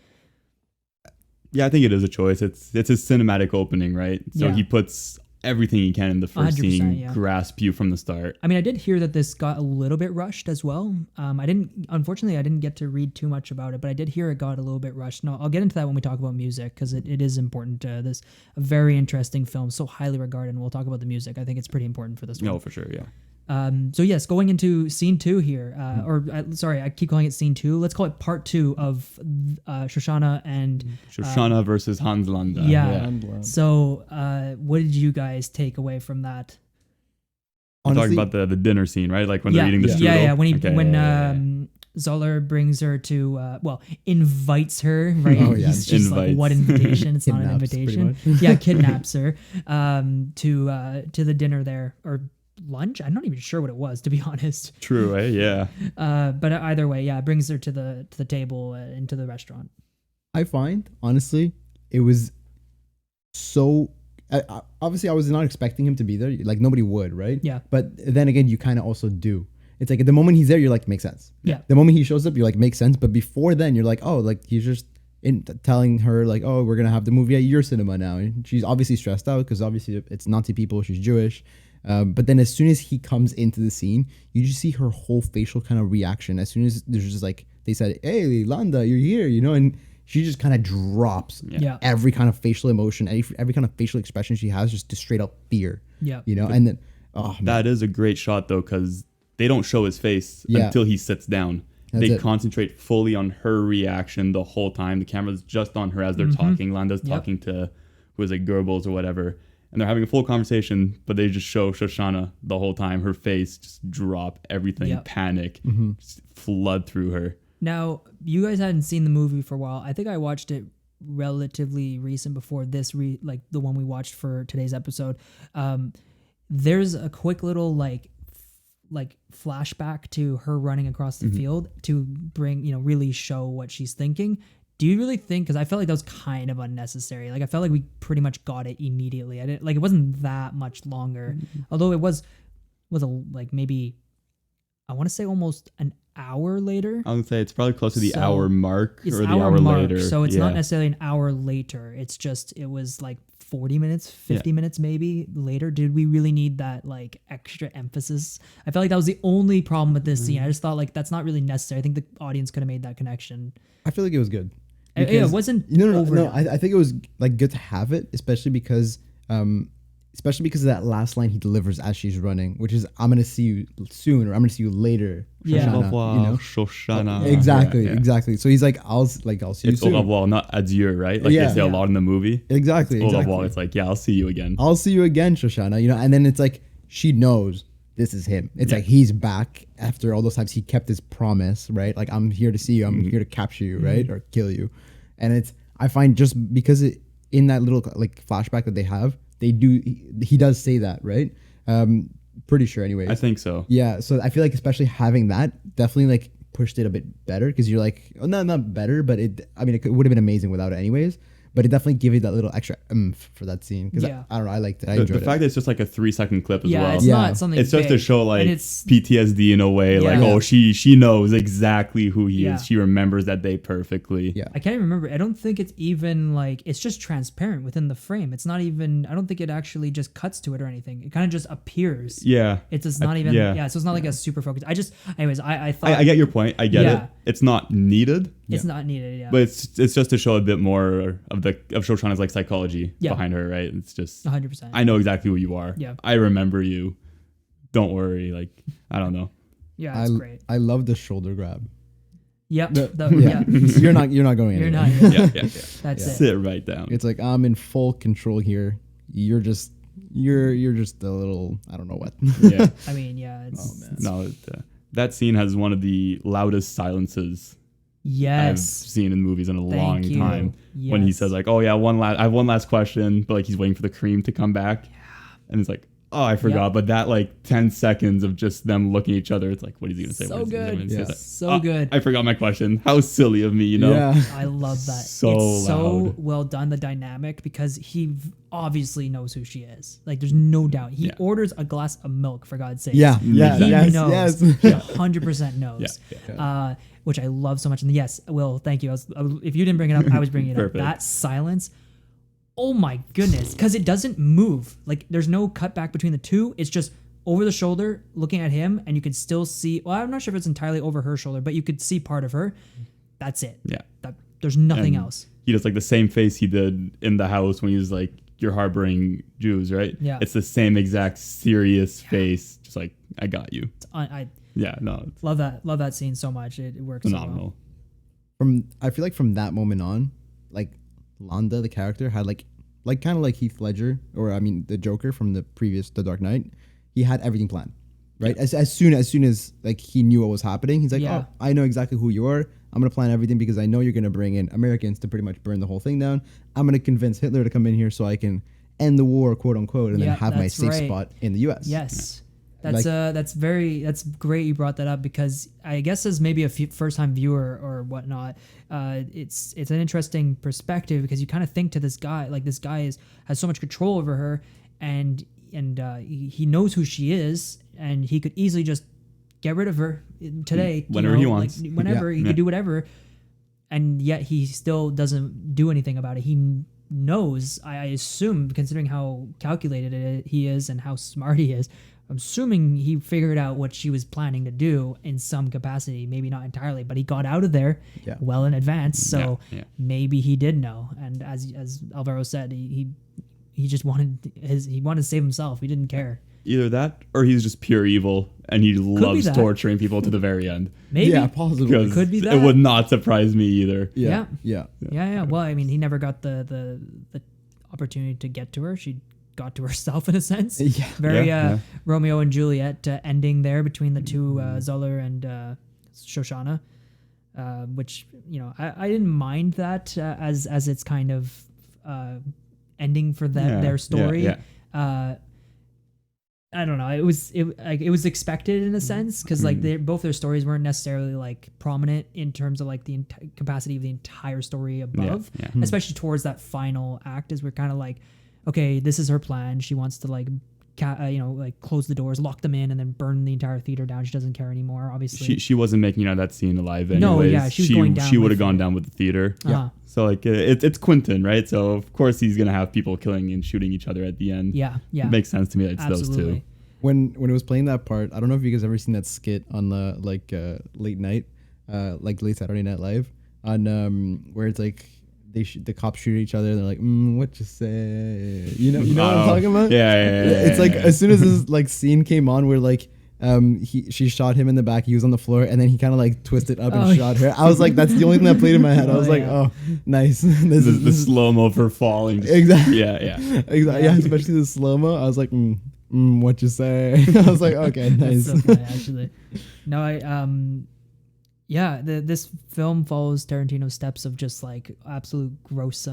Yeah, I think it is a choice. It's his cinematic opening, right? So Yeah. he puts everything he can in the first 100%, scene, yeah. grasp you from the start. I mean, I did hear that this got a little bit rushed as well. Unfortunately, I didn't get to read too much about it, but I did hear it got a little bit rushed. No, I'll get into that when we talk about music because it is important. This a very interesting film, so highly regarded, and we'll talk about the music. I think it's pretty important for this one. No, for sure, yeah. So yes, going into scene 2 here, sorry, I keep calling it scene 2. Let's call it part 2 of Shoshana and Shoshana versus Hans Landa. yeah. And, So, what did you guys take away from that? We're honestly, talking about the dinner scene, right? Like when they're eating the strudel. Yeah. When Okay, when yeah. Zoller brings her to invites her, right? Oh, yeah. She's like, Invites. what invitation? It's not an Kidnaps, pretty invitation. much. Yeah, kidnaps her to the dinner there or lunch. I'm not even sure what it was, to be honest. True, eh? Yeah. But either way, yeah, brings her to the table into the restaurant. I find honestly, it was so. Obviously, I was not expecting him to be there. Like nobody would, right? Yeah. But then again, you kind of also do. It's like at the moment he's there, you're like, makes sense. Yeah. The moment he shows up, you're like, makes sense. But before then, you're like, oh, like he's just telling her like, oh, we're gonna have the movie at your cinema now. And she's obviously stressed out because obviously it's Nazi people. She's Jewish. But then as soon as he comes into the scene, you just see her whole facial kind of reaction. As soon as there's just like they said, hey, Landa, you're here, you know, and she just kind of drops Yeah. every kind of facial emotion, every kind of facial expression she has, just to straight up fear. Yeah. You know, and then oh man, That is a great shot though, because they don't show his face Yeah. until he sits down. That's They it. concentrate fully on her reaction the whole time. The camera's just on her as they're talking. Landa's Yep. talking to who is it, Goebbels or whatever. And they're having a full conversation, but they just show Shoshana the whole time. Her face just drop, everything, Yep. panic, Mm-hmm. just flood through her. Now, you guys hadn't seen the movie for a while. I think I watched it relatively recent before this, like the one we watched for today's episode. There's a quick little like flashback to her running across the field to bring, really show what she's thinking. Do you really think? Because I felt like that was kind of unnecessary. Like I felt like we pretty much got it immediately. I didn't like it wasn't that much longer, although it was maybe I want to say almost an hour later. I would say it's probably close to the So, hour mark It's or the hour hour mark, later. so it's Yeah. not necessarily an hour later. It's just it was like 40 minutes, 50 minutes maybe later. Did we really need that like extra emphasis? I felt like that was the only problem with this scene. I just thought like that's not really necessary. I think the audience could have made that connection. I feel like it was good. Yeah, it Because- wasn't No. overdone. I think it was like good to have it, especially because of that last line he delivers as she's running, which is "I'm gonna see you soon" or "I'm gonna see you later." Yeah. Shoshana, Au revoir, you know? Shoshana. Exactly, Yeah, yeah. exactly. So he's like, I'll see you It's au soon." revoir, not adieu, right? Like Yeah. they say a Yeah. lot in the movie. Exactly, Au revoir, exactly. it's like, yeah, I'll see you again. I'll see you again, Shoshana. You know, and then it's like she knows this is him. It's like he's back after all those times he kept his promise, right? Like I'm here to see you. I'm here to capture you, right, or kill you. And I find just because in that little like flashback that they have, he does say that, right? Pretty sure, anyways. I think so. Yeah, so I feel like especially having that definitely like pushed it a bit better because you're like, oh, not better, but it would have been amazing without it anyways. But it definitely gave you that little extra for that scene because Yeah. I don't know, I liked it. I The enjoyed fact it. that it's just like a 3-second clip as yeah, well. it's Yeah. not something. It's just to big. show like And it's PTSD in a way, like Yeah. oh she knows exactly who he Yeah. is. She remembers that day perfectly. Yeah. I can't even remember. I don't think it's even like it's just transparent within the frame. It's not even. I don't think it actually just cuts to it or anything. It kind of just appears. Yeah. It's just not even. yeah. Yeah. So it's not like a super focus. Anyways, I thought I get your point. I get Yeah. it. It's not needed, it's not needed. Yeah. but it's just to show a bit more of Shoshana's like psychology Yeah. behind her, right? It's just 100%. I know exactly who you are. Yeah. I remember you. Don't worry. Like I don't know. Yeah, it's great. I love the shoulder grab. Yep. Yeah. Yeah. you're not going You're anywhere. not. Yeah. That's it. Sit right down. It's like I'm in full control here. You're just a little I don't know what. Yeah. I mean, yeah. It's, No, that scene has one of the loudest silences I've yes. seen in movies in a Thank long you. time. When he Yes. says like, "Oh yeah, I have one last question," but like he's waiting for the cream to come back, and it's like, Oh, I forgot. Yep. But that like 10 seconds of just them looking at each other, it's like, what is he gonna say? So What is he good. gonna say? Yeah. That- So good. I forgot my question. How silly of me, you know? Yeah. I love that. So it's so loud. well done, the dynamic, because he obviously knows who she is. Like, there's no doubt. He Yeah. orders a glass of milk, for God's sake. Yeah. Yeah. He Yes. knows. Yes. He 100% knows. Yeah, Which I love so much. And yes, Will, thank you. If you didn't bring it up, I was bringing it up. Perfect. That silence. Oh my goodness. Because it doesn't move. Like, there's no cut back between the two. It's just over the shoulder looking at him, and you can still see. Well, I'm not sure if it's entirely over her shoulder, but you could see part of her. That's it. Yeah. There's nothing And else. He does like the same face he did in the house when he was like, "You're harboring Jews, right?" Yeah. It's the same exact serious face, just like, "I got you." I Yeah, no, it's love that scene so much. It works so well. phenomenal. I feel like from that moment on, like Londa, the character, had like kind of like Heath Ledger, or I mean the Joker from the Dark Knight. He had everything planned, right? As soon as like he knew what was happening, he's like, Yeah. "Oh, I know exactly who you are. I'm gonna plan everything because I know you're gonna bring in Americans to pretty much burn the whole thing down. I'm gonna convince Hitler to come in here so I can end the war, quote unquote, and Yeah, then have my that's safe right. spot in the U.S." Yes. Like- That's great you brought that up, because I guess as maybe a first time viewer or whatnot, it's an interesting perspective, because you kind of think to this guy, like, this guy has so much control over her, and he knows who she is, and he could easily just get rid of her today, Whenever he wants. like, whenever Yeah. he could do whatever, and yet he still doesn't do anything about it. He knows, I assume, considering how calculated he is and how smart he is, I'm assuming he figured out what she was planning to do in some capacity, maybe not entirely, but he got out of there Yeah. well in advance. So Yeah. maybe he did know. And as Alvaro said, he just wanted to save himself. He didn't care. Either that, or he's just pure evil, and he loves that. torturing people to the very end. Maybe. Yeah, possibly. Because Could be that. it would not surprise me either. Yeah. Yeah. Well, I mean, he never got the opportunity to get to her. She got to herself in a sense. Yeah. Very Yeah. Romeo and Juliet ending there between the two, Zuller and Shoshana, which, I didn't mind that as it's kind of ending for their story. Yeah. I don't know. It was expected in a sense, because like both their stories weren't necessarily like prominent in terms of like the capacity of the entire story above, yeah. especially towards that final act, as we're kind of like, okay, this is her plan. She wants to like, like close the doors, lock them in, and then burn the entire theater down. She doesn't care anymore, obviously. She wasn't making out that scene alive anyways. No, yeah, she was going down She would with have gone it. down with the theater. Uh-huh. So like it's Quentin, right? So of course he's gonna have people killing and shooting each other at the end. Yeah. It makes sense to me that it's those Absolutely. two. When it was playing that part, I don't know if you guys ever seen that skit on the late night, like late Saturday Night Live, on where it's like the cops shoot each other and they're like, what you say? You know what I'm talking about? Yeah. It's like as soon as this like scene came on where like she shot him in the back, he was on the floor, and then he kind of like twisted up and shot her. I was like, that's the only thing that played in my head. I was like, oh, nice. this the is slow mo for falling. exactly. Yeah. Exactly. Yeah, especially the slow mo. I was like, what you say? I was like, okay, nice. That's so funny, actually. No, this film follows Tarantino's steps of just like absolute gross,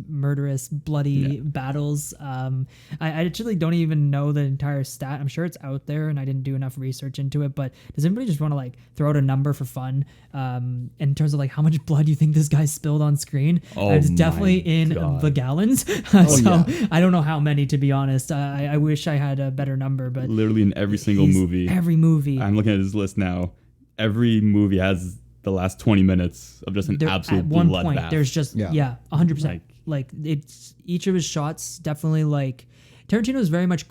murderous, bloody battles. I actually don't even know the entire stat. I'm sure it's out there, and I didn't do enough research into it. But does anybody just want to like throw out a number for fun? In terms of like how much blood you think this guy spilled on screen? Oh It's my definitely in God. the gallons. I don't know how many, to be honest. I wish I had a better number, but Literally in every single movie. Every movie. I'm looking at his list now. Every movie has the last 20 minutes of just an absolute at one bloodbath. point there's just 100%. Like it's each of his shots definitely like Tarantino is very much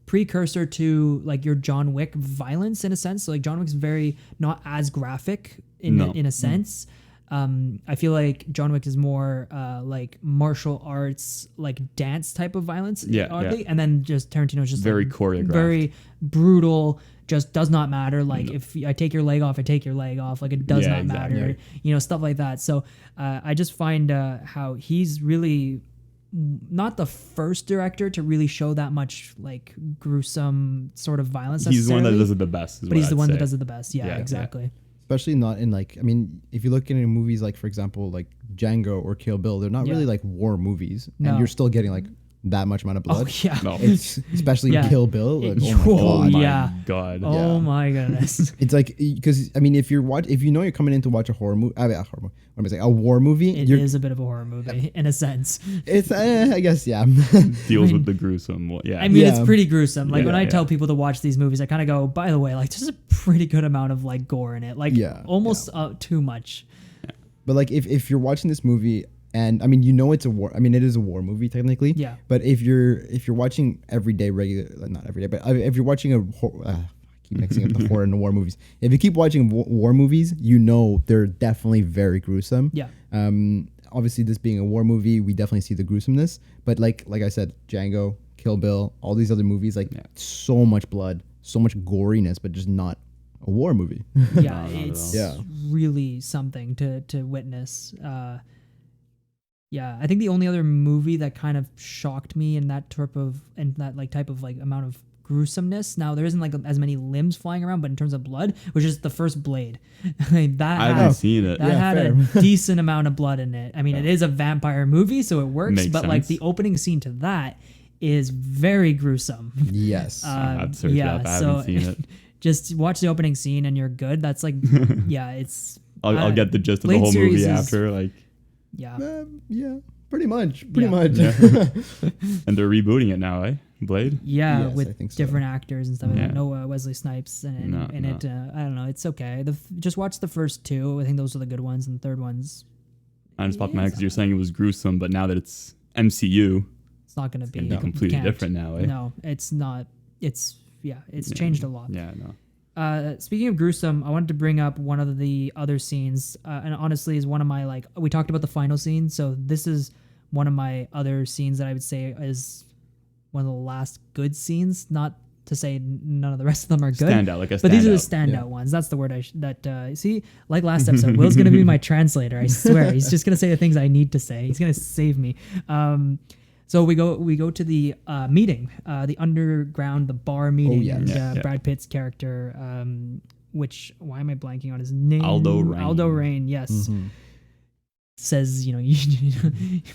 precursor to like your John Wick violence in a sense. So like John Wick's very not as graphic in a sense. I feel like John Wick is more like martial arts, like dance type of violence, oddly. And then just Tarantino's just very like, choreographed, very brutal. Just does not matter. Like if I take your leg off, I take your leg off. Like it does not matter. Stuff like that. So I just find how he's really not the first director to really show that much like gruesome sort of violence. He's the one that does it the best. But he's the one that does it the best. Yeah, exactly. Especially not in like, I mean, if you look into movies like, for example, like Django or Kill Bill, they're not really like war movies, and you're still getting like that much amount of blood. Oh yeah. No. It's especially Yeah. Kill Bill. Like, Oh, oh my god. yeah. God. Oh my goodness. It's like, because I mean, if you know you're coming in to watch a horror movie, what am I saying? A war movie. It is a bit of a horror movie in a sense. It's I guess yeah. Deals I mean- with the gruesome. Yeah. I mean, Yeah. it's pretty gruesome. Like Yeah, when I yeah. tell people to watch these movies, I kind of go, by the way, like there's a pretty good amount of like gore in it, like Yeah, almost too much. But like if you're watching this movie, and I mean, you know it's a war. I mean, it is a war movie technically. Yeah. But if you're watching everyday regular, not every day, but if you're watching I keep mixing up the horror and the war movies. If you keep watching war movies, you know they're definitely very gruesome. Yeah. Obviously, this being a war movie, we definitely see the gruesomeness. But like I said, Django, Kill Bill, all these other movies, like so much blood, so much goriness, but just not a war movie. Yeah, No, not at it's all. Yeah. really something to witness. Yeah, I think the only other movie that kind of shocked me in that type of amount of gruesomeness. Now there isn't like as many limbs flying around, but in terms of blood, which is the first Blade, that I haven't seen it. that Yeah, had fair. a decent amount of blood in it. I mean, it is a vampire movie, so it works. Makes but like sense. the opening scene to that is very gruesome. Yes. I'd search it up. I haven't seen it. Just watch the opening scene and you're good. That's like, yeah, it's. I'll get the gist of the Blade whole series movie is- after. Like, Yeah. Yeah. Pretty much. Yeah. and they're rebooting it now, eh? Blade. Yeah, Yes, I with think so. different actors and stuff. Yeah. No Wesley Snipes and No, in no. it. I don't know. It's okay. Just watch the first two. I think those are the good ones, and the third one's I just popped my head because you're saying it was gruesome, but now that it's MCU, it's not going to be. gonna be you completely can't. different now, eh? No, it's not. It's changed a lot. Yeah, no. Speaking of gruesome, I wanted to bring up one of the other scenes, and honestly, is one of my like. We talked about the final scene, so this is one of my other scenes that I would say is one of the last good scenes. Not to say none of the rest of them are good, Standout, like a but these are the standout. standout ones. That's the word see. Like last episode, Will's gonna be my translator. I swear, he's just gonna say the things I need to say. He's gonna save me. So we go to the meeting, the underground, the bar meeting, yes. and Yeah. Brad Pitt's character, which why am I blanking on his name? Aldo Rain. Aldo Rain, yes. Mhm. Says,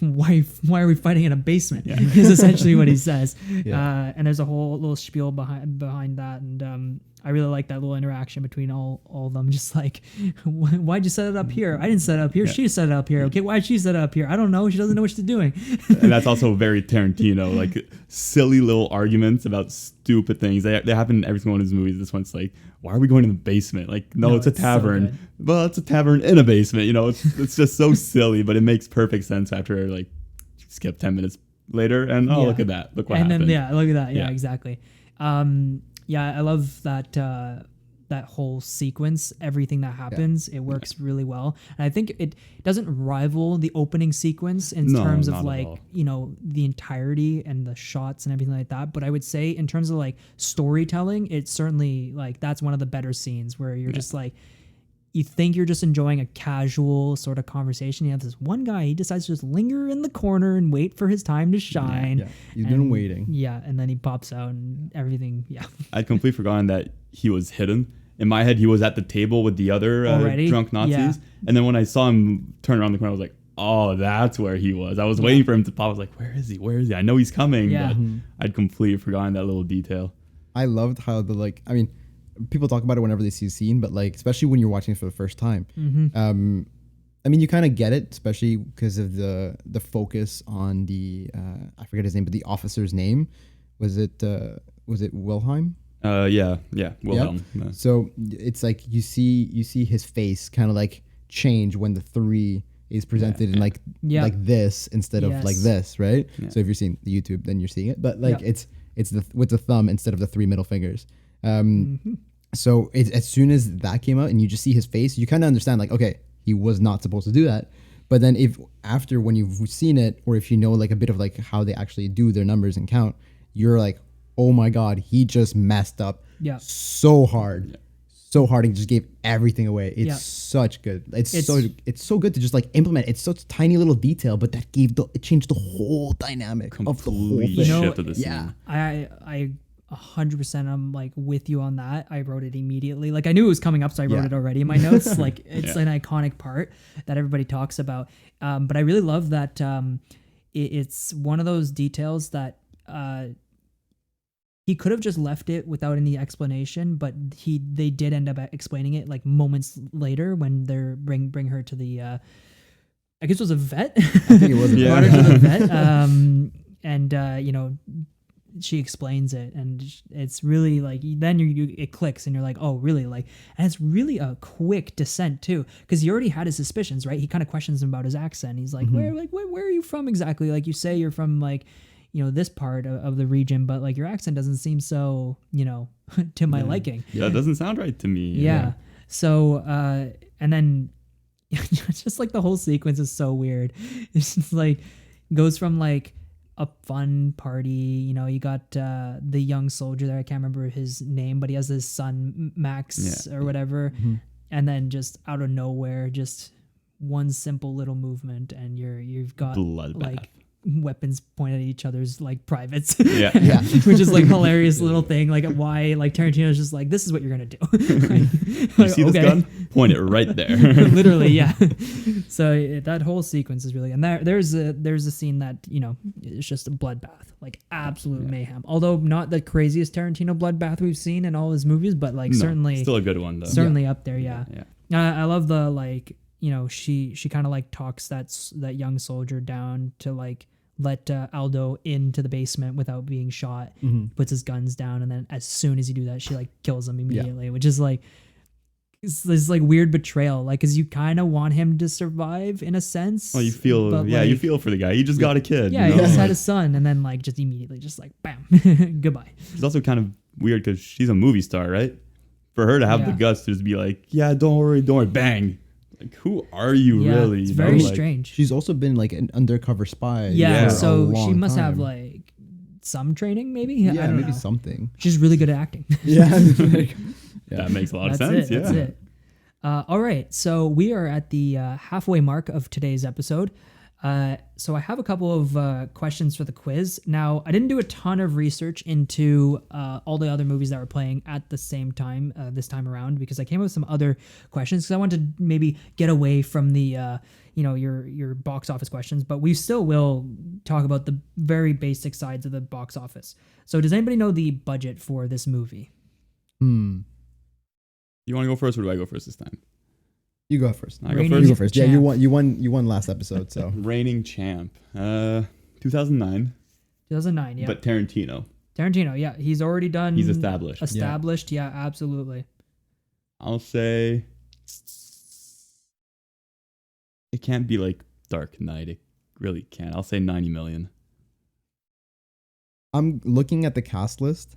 why are we fighting in a basement? Yeah. Is essentially what he says. Yeah. And there's a whole little spiel behind that, and I really like that little interaction between all of them. Just like, why'd you set it up here? I didn't set it up here. Yeah. She set it up here. Okay, why'd she set it up here? I don't know. She doesn't know what she's doing. And that's also very Tarantino, like silly little arguments about stupid things. They happen in every single one of his movies. This one's like, why are we going to the basement? Like, no, it's a it's so tavern. good. Well, it's a tavern in a basement. You know, it's just so silly, but it makes perfect sense after like skip 10 minutes later, and Yeah. look at that. Look what And happened. then yeah, look at that. Yeah, Yeah. exactly. Yeah, I love that that whole sequence. Everything that happens, it works really well. And I think it doesn't rival the opening sequence in No, terms not of at like, all. the entirety and the shots and everything like that. But I would say in terms of like storytelling, it's certainly like that's one of the better scenes where you're just like, you think you're just enjoying a casual sort of conversation. You have this one guy, he decides to just linger in the corner and wait for his time to shine. Yeah. He's been waiting. Yeah, and then he pops out and everything. Yeah. I'd completely forgotten that he was hidden. In my head, he was at the table with the other Already? drunk Nazis. Yeah. And then when I saw him turn around the corner, I was like, oh, that's where he was. I was waiting for him to pop. I was like, where is he? Where is he? I know he's coming, Yeah. but I'd completely forgotten that little detail. I loved how people talk about it whenever they see a scene, but like especially when you're watching it for the first time. I mean, you kind of get it, especially because of the focus on the I forget his name, but the officer's name. Was it Wilhelm? Yeah, Wilhelm. Yeah. So it's like you see his face kind of like change when the 3 is presented in like this instead of like Yes. this, right? Yeah. So if you're seeing the YouTube, then you're seeing it, but like Yeah. it's with the thumb instead of the 3 middle fingers. So as soon as that came out and you just see his face, you kind of understand like, okay, he was not supposed to do that. But then when you've seen it, or if you know like a bit of like how they actually do their numbers and count, you're like, oh my God, he just messed up so hard. So hard and just gave everything away. It's such good. It's so good to just like implement. It's such tiny little detail, but that it changed the whole dynamic of the whole Completely thing. know, shifted the scene. Yeah. I 100% I'm like with you on that. I wrote it immediately. Like I knew it was coming up, so I wrote it already in my notes. Like it's an iconic part that everybody talks about. But I really love that it's one of those details that he could have just left it without any explanation, but they did end up explaining it like moments later when they're bring her to the I guess it was a vet. I think it was a Brought her to the vet. And you know, she explains it, and it's really like then it clicks, and you're like, oh, really? Like, and it's really a quick descent too, because he already had his suspicions, right? He kind of questions him about his accent. He's like, where are you from exactly? Like, you say you're from like, you know, this part of the region, but like your accent doesn't seem so, you know, to my liking. Yeah, that doesn't sound right to me. Yeah. So, and then just like the whole sequence is so weird. It's just like goes from like a fun party, you know, you got the young soldier there, I can't remember his name, but he has his son Max or whatever, and then just out of nowhere, just one simple little movement, and you've got Bloodbath. like weapons pointed at each other's like privates. Yeah. Which is like hilarious little thing. Like why like Tarantino's just like, this is what you're gonna do. You see this gun? Point it right there. Literally, yeah. So that whole sequence is really, and there's a scene that, you know, it's just a bloodbath, like absolute mayhem. Although not the craziest Tarantino bloodbath we've seen in all his movies, but like certainly still a good one though. Certainly up there, yeah. Yeah. I love the like, you know, she kind of like talks that young soldier down to like let Aldo into the basement without being shot, puts his guns down, and then as soon as you do that, she like kills him immediately, which is like this like weird betrayal, like, because you kind of want him to survive in a sense. Well, you feel, but, you feel for the guy. He just got a kid. Yeah, you know? he just had a son, and then like just immediately just like bam, goodbye. It's also kind of weird because she's a movie star, right? For her to have the guts to just be like, yeah, don't worry, bang. Like, who are you really? It's you very know? Like, strange. She's also been like an undercover spy. Yeah, for a so she long must have time. like some training, maybe. Yeah, I don't maybe know. something. She's really good at acting. Yeah. that makes a lot of That's sense. it. That's it. All right, so we are at the halfway mark of today's episode. So I have a couple of questions for the quiz. Now, I didn't do a ton of research into all the other movies that were playing at the same time this time around, because I came up with some other questions because I wanted to maybe get away from the you know, your box office questions, but we still will talk about the very basic sides of the box office. So does anybody know the budget for this movie? You want to go first, or do I go first this time? You go first. I go Reigning first. You go first. Yeah, champ. you won last episode. So Reigning champ. 2009. 2009, yeah. But Tarantino. Tarantino, yeah. He's already done... He's established. Established, yeah, absolutely. I'll say it can't be like Dark Knight. It really can't. I'll say 90 million. I'm looking at the cast list.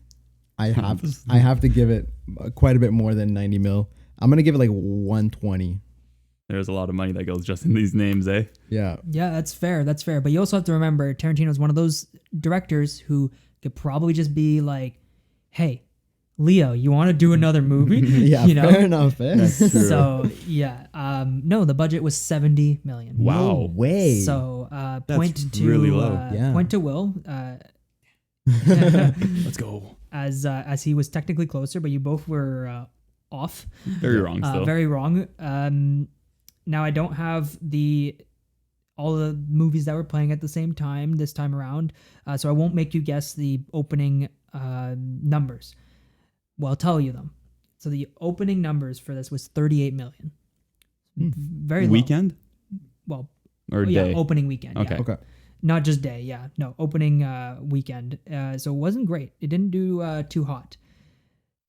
I have to give it quite a bit more than 90 mil. I'm gonna give it like 120. There's a lot of money that goes just in these names, eh? Yeah. Yeah, that's fair. That's fair. But you also have to remember, Tarantino's one of those directors who could probably just be like, hey, Leo, you want to do another movie? Yeah, you know? fair enough. That's true. So, yeah. No, the budget was 70 million. Wow. No way. So, point to really low. Point to Will. Let's go. As he was technically closer, but you both were off. Very wrong still. Very wrong. Now I don't have all the movies that were playing at the same time this time around, so I won't make you guess the opening numbers. Well, I'll tell you them. So the opening numbers for this was 38 million. Very low. Weekend? Well, Or day? yeah, opening weekend. Okay. Yeah. Okay. Not just day, yeah. No, opening weekend. So it wasn't great. It didn't do too hot.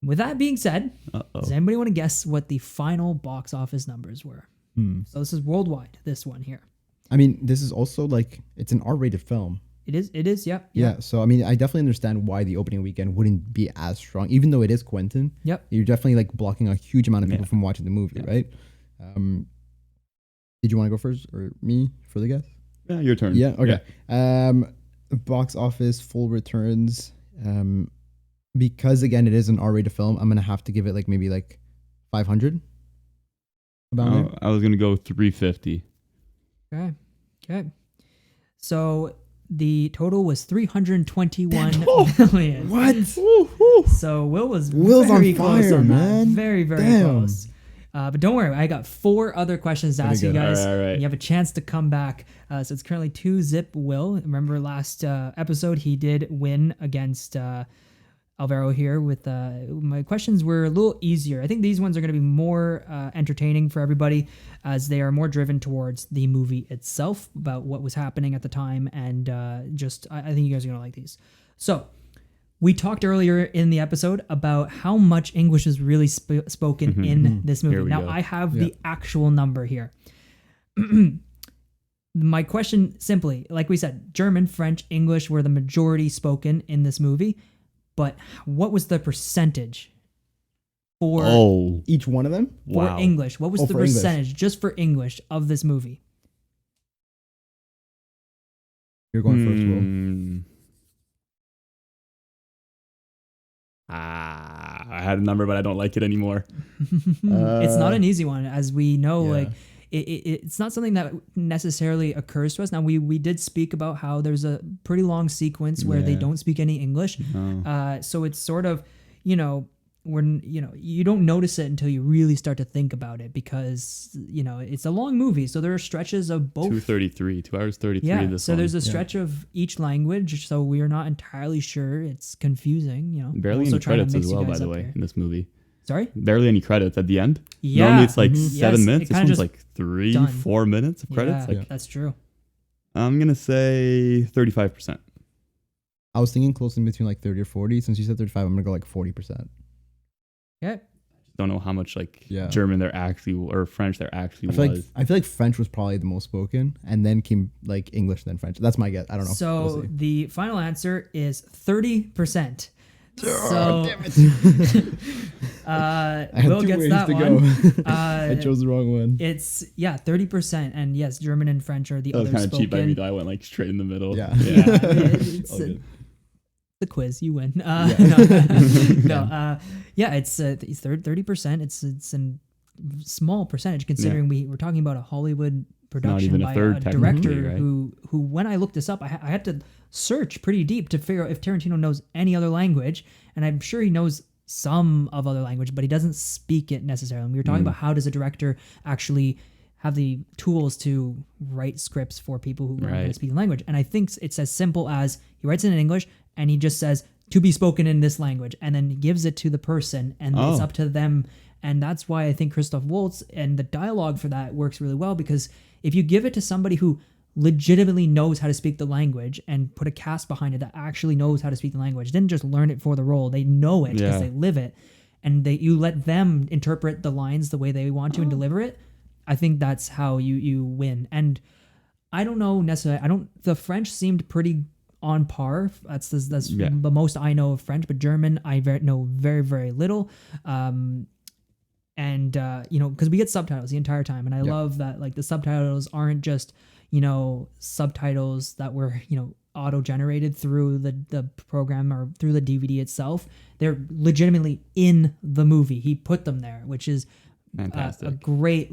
With that being said, does anybody want to guess what the final box office numbers were? So this is worldwide, this one here. I mean, this is also like, it's an R-rated film. It is, yeah. Yeah. So, I mean, I definitely understand why the opening weekend wouldn't be as strong, even though it is Quentin. Yep. You're definitely like blocking a huge amount of people from watching the movie, right? Did you want to go first or me for the guess? Yeah, your turn. Yeah. Okay. Box office full returns. Because again, it is an R-rated film. I'm gonna have to give it like maybe like 500. About there. I was gonna go 350. Okay. So the total was 321 million. What? So Will's on very close fire, on man. that. Very, very Damn. close. But don't worry, I got 4 other questions to ask you good. guys. All right. And you have a chance to come back. So it's currently 2-0 Will. Remember last episode, he did win against Alvaro here with my questions were a little easier. I think these ones are going to be more entertaining for everybody as they are more driven towards the movie itself, about what was happening at the time. And I think you guys are going to like these. So we talked earlier in the episode about how much English is really spoken in this movie. Here we Now go. I have the actual number here. My question simply, like we said, German, French, English were the majority spoken in this movie. But what was the percentage for Each one of them? for wow. English? What was the for English. percentage just for English of this movie? You're going first, Will. I had a number, but I don't like it anymore. It's not an easy one, as we know. yeah. Like it's not something that necessarily occurs to us. Now we did speak about how there's a pretty long sequence where they Yeah. don't speak any English. So it's sort of, you don't notice it until you really start to think about it, because it's a long movie, so there are stretches of both. 2:33, 2 hours 33. Yeah, This so one. there's a stretch of each language, so we are not entirely sure. It's confusing, barely Also any trying to credits mix as you well, by guys the up way, here. in this movie. Sorry? Barely any credits at the end. Yeah. Normally it's like Yes, 7 it minutes. This kinda one's just like 3, done. 4 minutes of credits. Yeah, Like that's true. I'm gonna say 35%. I was thinking close in between like 30 or 40. Since you said 35, I'm going to go like 40%. Okay. Don't know how much like Yeah. German there actually or French there actually was. I feel like French was probably the most spoken, and then came like English, then French. That's my guess. I don't know. So We'll see. the final answer is 30%. So I had Will 2 gets ways that to one. go. I chose the wrong one. It's 30%, and yes, German and French are the That was other kind of cheap by me spoken. though. I went like straight in the middle. Yeah. Yeah, it's All good. the quiz. You win. Yeah. It's 30%. It's a small percentage considering we're talking about a Hollywood production even a by third a technically, director right? who when I looked this up, I had to search pretty deep to figure out if Tarantino knows any other language, and I'm sure he knows some of other language, but he doesn't speak it necessarily. And we were talking about how does a director actually have the tools to write scripts for people who learn how to Right. speak the language. And I think it's as simple as he writes it in English and he just says to be spoken in this language, and then gives it to the person, and it's up to them. And that's why I think Christoph Waltz and the dialogue for that works really well, because if you give it to somebody who legitimately knows how to speak the language and put a cast behind it that actually knows how to speak the language, didn't just learn it for the role, they know it because Yeah. they live it, and you let them interpret the lines the way they want to and deliver it, I think that's how you win. And I don't know necessarily, the French seemed pretty on par. That's Yeah. the most I know of French, but German I know very, very little. Because we get subtitles the entire time, and I love that, like, the subtitles aren't just subtitles that were auto generated through the program or through the DVD itself. They're legitimately in the movie. He put them there, which is Fantastic. a great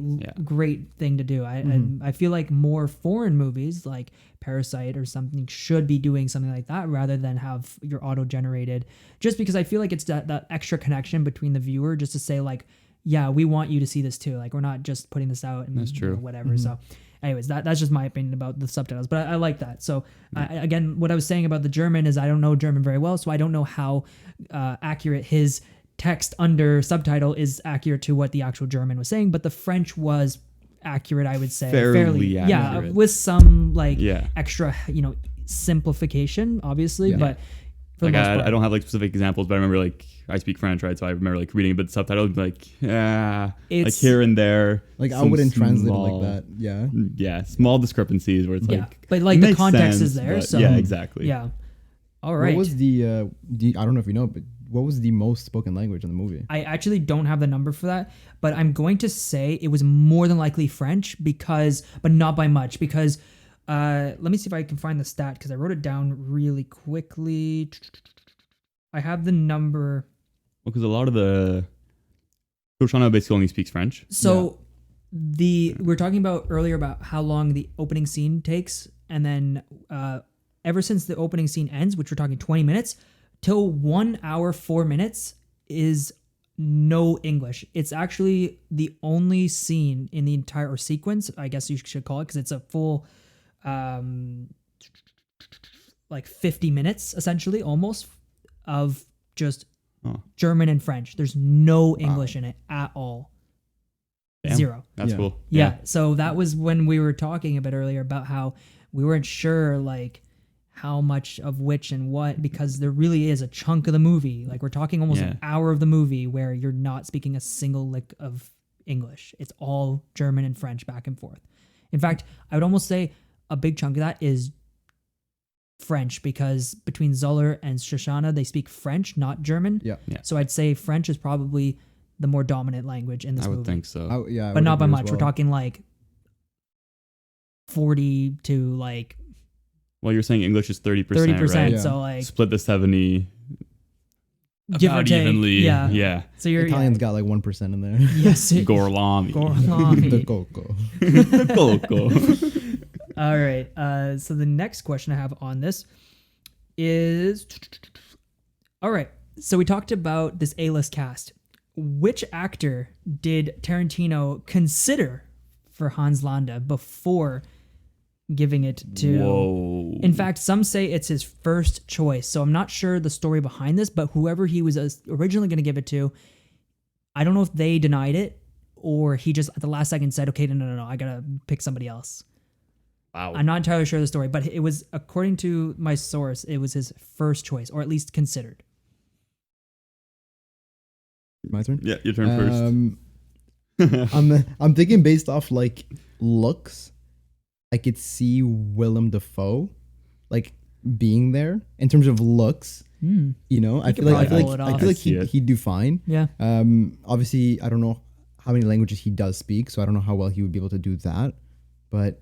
thing to do. I feel like more foreign movies like Parasite or something should be doing something like that rather than have your auto generated, just because I feel like it's that extra connection between the viewer, just to say like, yeah, we want you to see this too. Like, we're not just putting this out and That's true. whatever. So anyways, that's just my opinion about the subtitles, but I like that. So again, what I was saying about the German is I don't know German very well, so I don't know how accurate his text under subtitle is accurate to what the actual German was saying, but the French was accurate, I would say. Fairly yeah, accurate. with some extra, simplification, obviously, Yeah. but for Like the most part. I don't have like specific examples, but I remember like I speak French, right? So I remember like reading a bit of subtitles, like like It's- here and there. Like, I some wouldn't translate it small- like that. Yeah. Yeah, small discrepancies where it's Yeah, like, but like it the makes context is sense, there, but so yeah, exactly. yeah. All right. What was the I don't know if you know, but what was the most spoken language in the movie? I actually don't have the number for that, but I'm going to say it was more than likely French, but not by much, because let me see if I can find the stat, because I wrote it down really quickly. I have the number. Because a lot of the Shoshana basically only speaks French. So we were talking about earlier about how long the opening scene takes, and then ever since the opening scene ends, which we're talking 20 minutes, till 1 hour 4 minutes is no English. It's actually the only scene in the entire or sequence, I guess you should call it, because it's a full like 50 minutes essentially almost of just German and French. There's no English in it at all. Damn. Zero. That's Yeah. cool. Yeah. So that was when we were talking a bit earlier about how we weren't sure like how much of which and what, because there really is a chunk of the movie. Like we're talking almost an hour of the movie where you're not speaking a single lick of English. It's all German and French back and forth. In fact, I would almost say a big chunk of that is French, because between Zoller and Shoshana, they speak French, not German. Yeah. So I'd say French is probably the more dominant language in this I would movie. think so. I But would not by agree as much. well. We're talking like 40 to like Well, you're saying English is 30%, 30%. right? Yeah. So like Split the 70 give or about take. evenly. Yeah. Yeah. So you're Italians got like 1% in there. yes. Gorlami. The Gorlami. coco. Coco. All right. So the next question I have on this is, all right. So we talked about this A-list cast. Which actor did Tarantino consider for Hans Landa before giving it to? Whoa. In fact, some say it's his first choice. So I'm not sure the story behind this, but whoever he was originally going to give it to, I don't know if they denied it or he just at the last second said, okay, no, I got to pick somebody else. Wow. I'm not entirely sure of the story, but it was, according to my source, it was his first choice, or at least considered. My turn. Yeah, your turn first. I'm thinking based off like looks, I could see Willem Dafoe like being there in terms of looks. You know, I could feel like probably pull it off. I feel I see like it. he'd do fine. Yeah. Obviously, I don't know how many languages he does speak, so I don't know how well he would be able to do that. But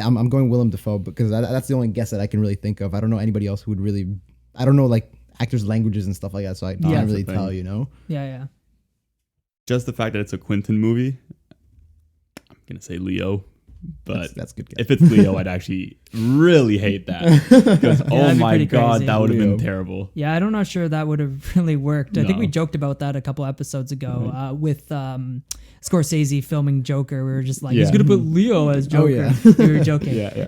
I'm going Willem Dafoe because that's the only guess that I can really think of. I don't know anybody else who would really. I don't know like actors' languages and stuff like that, so I can't really the tell. thing. You know. Yeah. Just the fact that it's a Quentin movie, I'm going to say Leo. But That's good guess. if it's Leo, I'd actually really hate that. Because, oh that'd be my pretty God, crazy. that would have Leo. been terrible. Yeah, I'm not sure that would have really worked. I think we No. joked about that a couple episodes ago with Scorsese filming Joker. We were just like, he's Yeah. going to put Leo as Joker. yeah. We were joking. Yeah.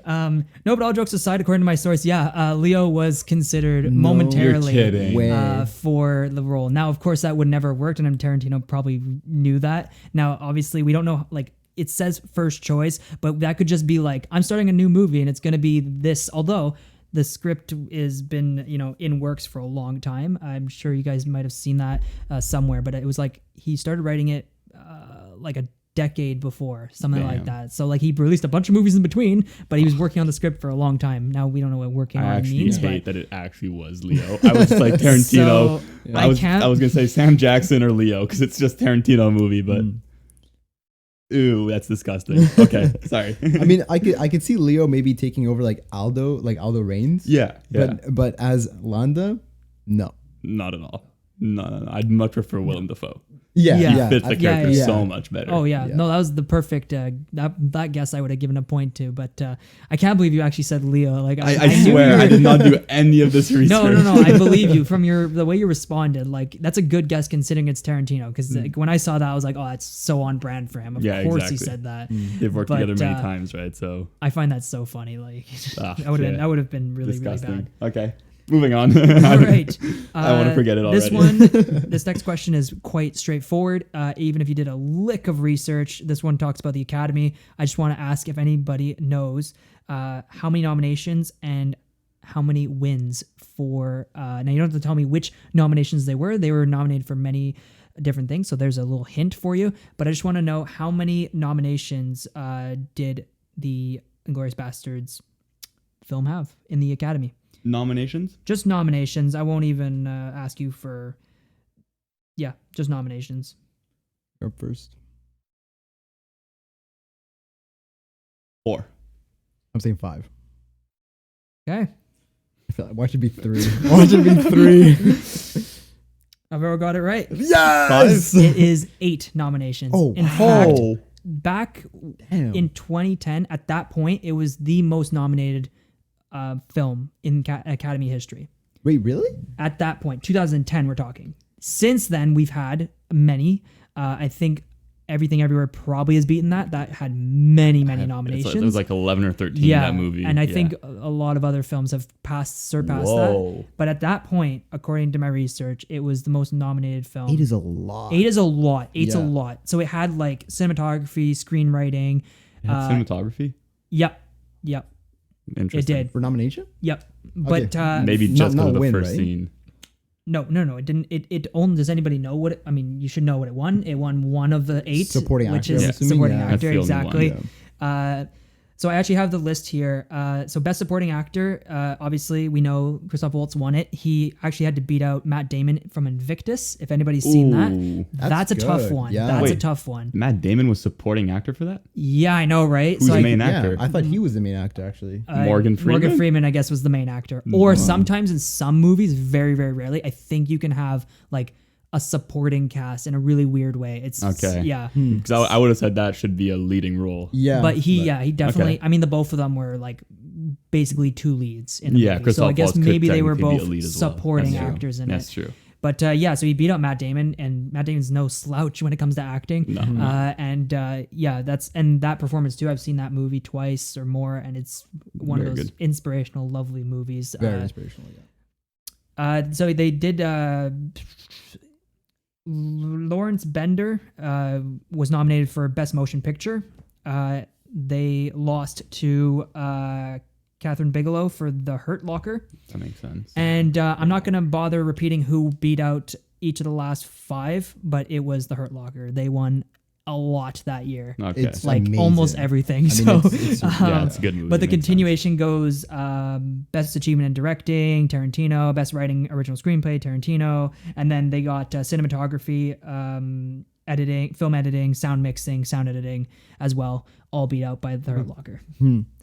No, but all jokes aside, according to my source, Leo was considered momentarily You're kidding. Way. for the role. Now, of course, that would never have worked, and Tarantino probably knew that. Now, obviously, we don't know, like, it says first choice, but that could just be like, I'm starting a new movie and it's going to be this. Although the script has been, in works for a long time. I'm sure you guys might have seen that somewhere, but it was like he started writing it like a decade before, something like that. So like he released a bunch of movies in between, but he was working on the script for a long time. Now we don't know what working I on actually means. hate that it actually was Leo. I was just like Tarantino. So, I was going to say Sam Jackson or Leo because it's just Tarantino movie, but ooh, that's disgusting. Okay, sorry. I mean, I could see Leo maybe taking over like Aldo Raines. yeah. But as Landa, no. Not at all. No. I'd much prefer Willem Dafoe. Yeah, Yeah. yeah. Fits the character yeah. so much better. Oh yeah. Yeah. No, that was the perfect that guess I would have given a point to, but I can't believe you actually said Leo. Like I knew swear you were- I did not do any of this research. No. I believe you from the way you responded. Like that's a good guess considering it's Tarantino. Because like, when I saw that, I was like, oh, that's so on brand for him. Of Yeah, course he exactly. said that. They've worked But, together many times, right? So I find that so funny. Like Ah, that would yeah. have been really disgusting. really bad. Okay, moving on. All right. I want to forget it This already. this next question is quite straightforward. Even if you did a lick of research, this one talks about the Academy. I just want to ask if anybody knows how many nominations and how many wins for. Now you don't have to tell me which nominations they were. They were nominated for many different things, so there's a little hint for you. But I just want to know how many nominations did the Inglorious Basterds film have in the Academy? Nominations? Just nominations. I won't even ask you for. Yeah, just nominations. You're up first. 4. I'm saying 5. Okay. I feel like, why should it be 3? Why should it be 3? Alvaro got it right. Yes! It is 8 nominations. Oh, in fact, Oh, back Damn. in 2010, at that point, it was the most nominated film in Academy history. Wait, really? At that point, 2010, we're talking. Since then, we've had many. I think Everything Everywhere probably has beaten that. That had many nominations. It was like 11 or 13 yeah, that movie. and I think a lot of other films have surpassed that. But at that point, according to my research, it was the most nominated film. 8 is a lot. 8 is a lot. 8's a Yeah. lot. So it had like cinematography, screenwriting. Cinematography? Yep. Interesting. It did. For nomination? Yep. But Maybe Not- just not because of the win, first right? scene. no, it didn't. It only. Does anybody know what? I mean, you should know what it won. It won one of the 8, Supporting which actor, is I'm assuming, supporting yeah. actor. That's the only one, Exactly. So I actually have the list here. So best supporting actor, obviously we know Christoph Waltz won it. He actually had to beat out Matt Damon from Invictus. If anybody's seen Ooh. that, That's that's a tough good. one. Yeah. That's a Wait. tough one. Matt Damon was supporting actor for that? Yeah, I know, right? Who's the I- main actor? I thought he was the main actor, actually. Morgan Freeman? Morgan Freeman, I guess, was the main actor. Or sometimes in some movies, very, very rarely, I think you can have like a supporting cast in a really weird way. It's Okay. yeah. Because I would have said that should be a leading role. Yeah. But he definitely. Okay. I mean, the both of them were like basically 2 leads in the Yeah, movie. So Christoph I guess Waltz could maybe they were technically be both a lead as well. supporting That's true. actors in That's it. true. But so he beat out Matt Damon, and Matt Damon's no slouch when it comes to acting. No. That performance too. I've seen that movie twice or more, and it's one Very of those good. inspirational, lovely movies. Very inspirational, yeah. So they did. Lawrence Bender was nominated for Best Motion Picture. They lost to Catherine Bigelow for The Hurt Locker. That makes sense. And I'm not going to bother repeating who beat out each of the last 5, but it was The Hurt Locker. They won a lot that year. Okay. It's Like amazing. almost everything. I mean, So, it's yeah, it's a good movie. but the Makes sense. continuation goes Best Achievement in Directing, Tarantino, Best Writing Original Screenplay, Tarantino, and then they got cinematography, editing, film editing, sound mixing, sound editing as well, all beat out by The Hurt Locker.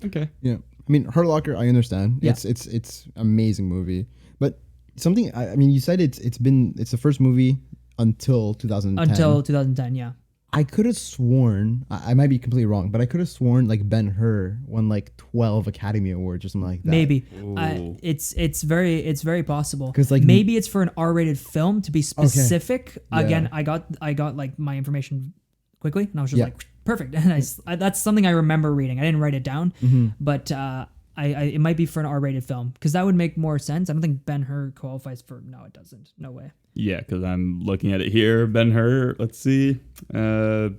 Okay. Yeah. I mean, Hurt Locker, I understand. Yeah. It's amazing movie. But something, I mean, you said it's the first movie until 2010. Until 2010, yeah. I could have sworn, I might be completely wrong, but I could have sworn like Ben-Hur won like 12 Academy Awards or something like that. Maybe Ooh. it's very possible. 'Cause, like, maybe it's for an R-rated film to be specific. Yeah. Again, I got like my information quickly, and I was just Yeah. like perfect. And that's something I remember reading. I didn't write it down, but it might be for an R-rated film because that would make more sense. I don't think Ben-Hur qualifies for. No, it doesn't. No way. Yeah, because I'm looking at it here. Ben-Hur, let's see.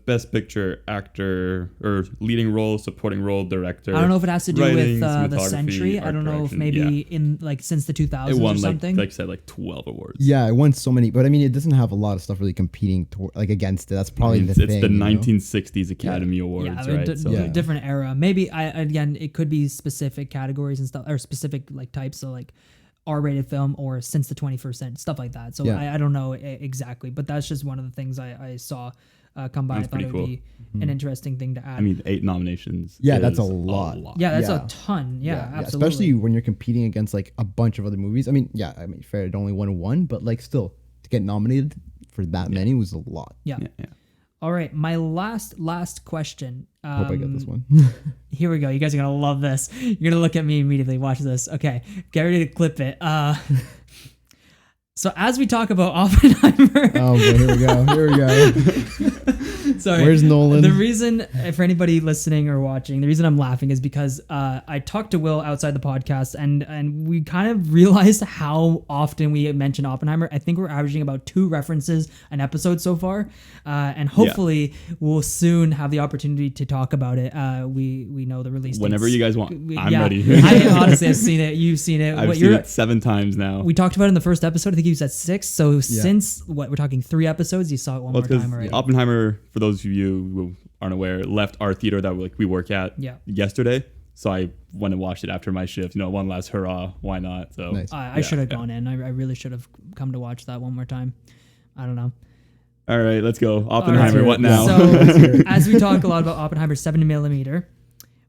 Best Picture, Actor, or Leading Role, Supporting Role, Director. I don't know if it has to do writing, with the cinematography, century. I art don't know if direction. maybe Yeah. in like since the 2000s It won or something. like I said, like 12 awards. Yeah, it won so many, but I mean, it doesn't have a lot of stuff really competing like against it. That's probably it's the it's thing. the you know? 1960s Academy Awards, right? Yeah. Different era. Maybe again, it could be specific categories and stuff, or specific like types. So like R-rated film or since the 21st century, stuff like that. So Yeah. I don't know exactly, but that's just one of the things I saw come by. That's I thought it pretty would be an interesting thing to add. I mean, 8 nominations. Yeah, is that's a lot. yeah, that's yeah. a ton. Yeah, absolutely. Especially when you're competing against like a bunch of other movies. I mean, fair, it only won one, but like still to get nominated for that many was a lot. Yeah. Yeah. All right, my last question. Hope I get this one. Here we go. You guys are gonna love this. You're gonna look at me immediately. Watch this. Okay, get ready to clip it. So as we talk about Oppenheimer, Oh, boy, here we go. Here we go. sorry, Where's Nolan? The reason, for anybody listening or watching, the reason I'm laughing is because I talked to Will outside the podcast, and we kind of realized how often we mention Oppenheimer. I think we're averaging about 2 references an episode so far, and hopefully we'll soon have the opportunity to talk about it. We know the release. Whenever dates. you guys want, I'm Yeah. ready. I honestly have seen it. You've seen it. I've seen it 7 times now. We talked about it in the first episode. I think you said 6. So since we're talking 3 episodes, you saw it one more because time already. Oppenheimer, for those of you who aren't aware, left our theater that we work at yesterday. So I went and watched it after my shift. One last hurrah. Why not? So Nice. I should have gone in. I really should have come to watch that one more time. I don't know. All right, let's go. Oppenheimer. right. What now? So as we talk a lot about Oppenheimer 70mm,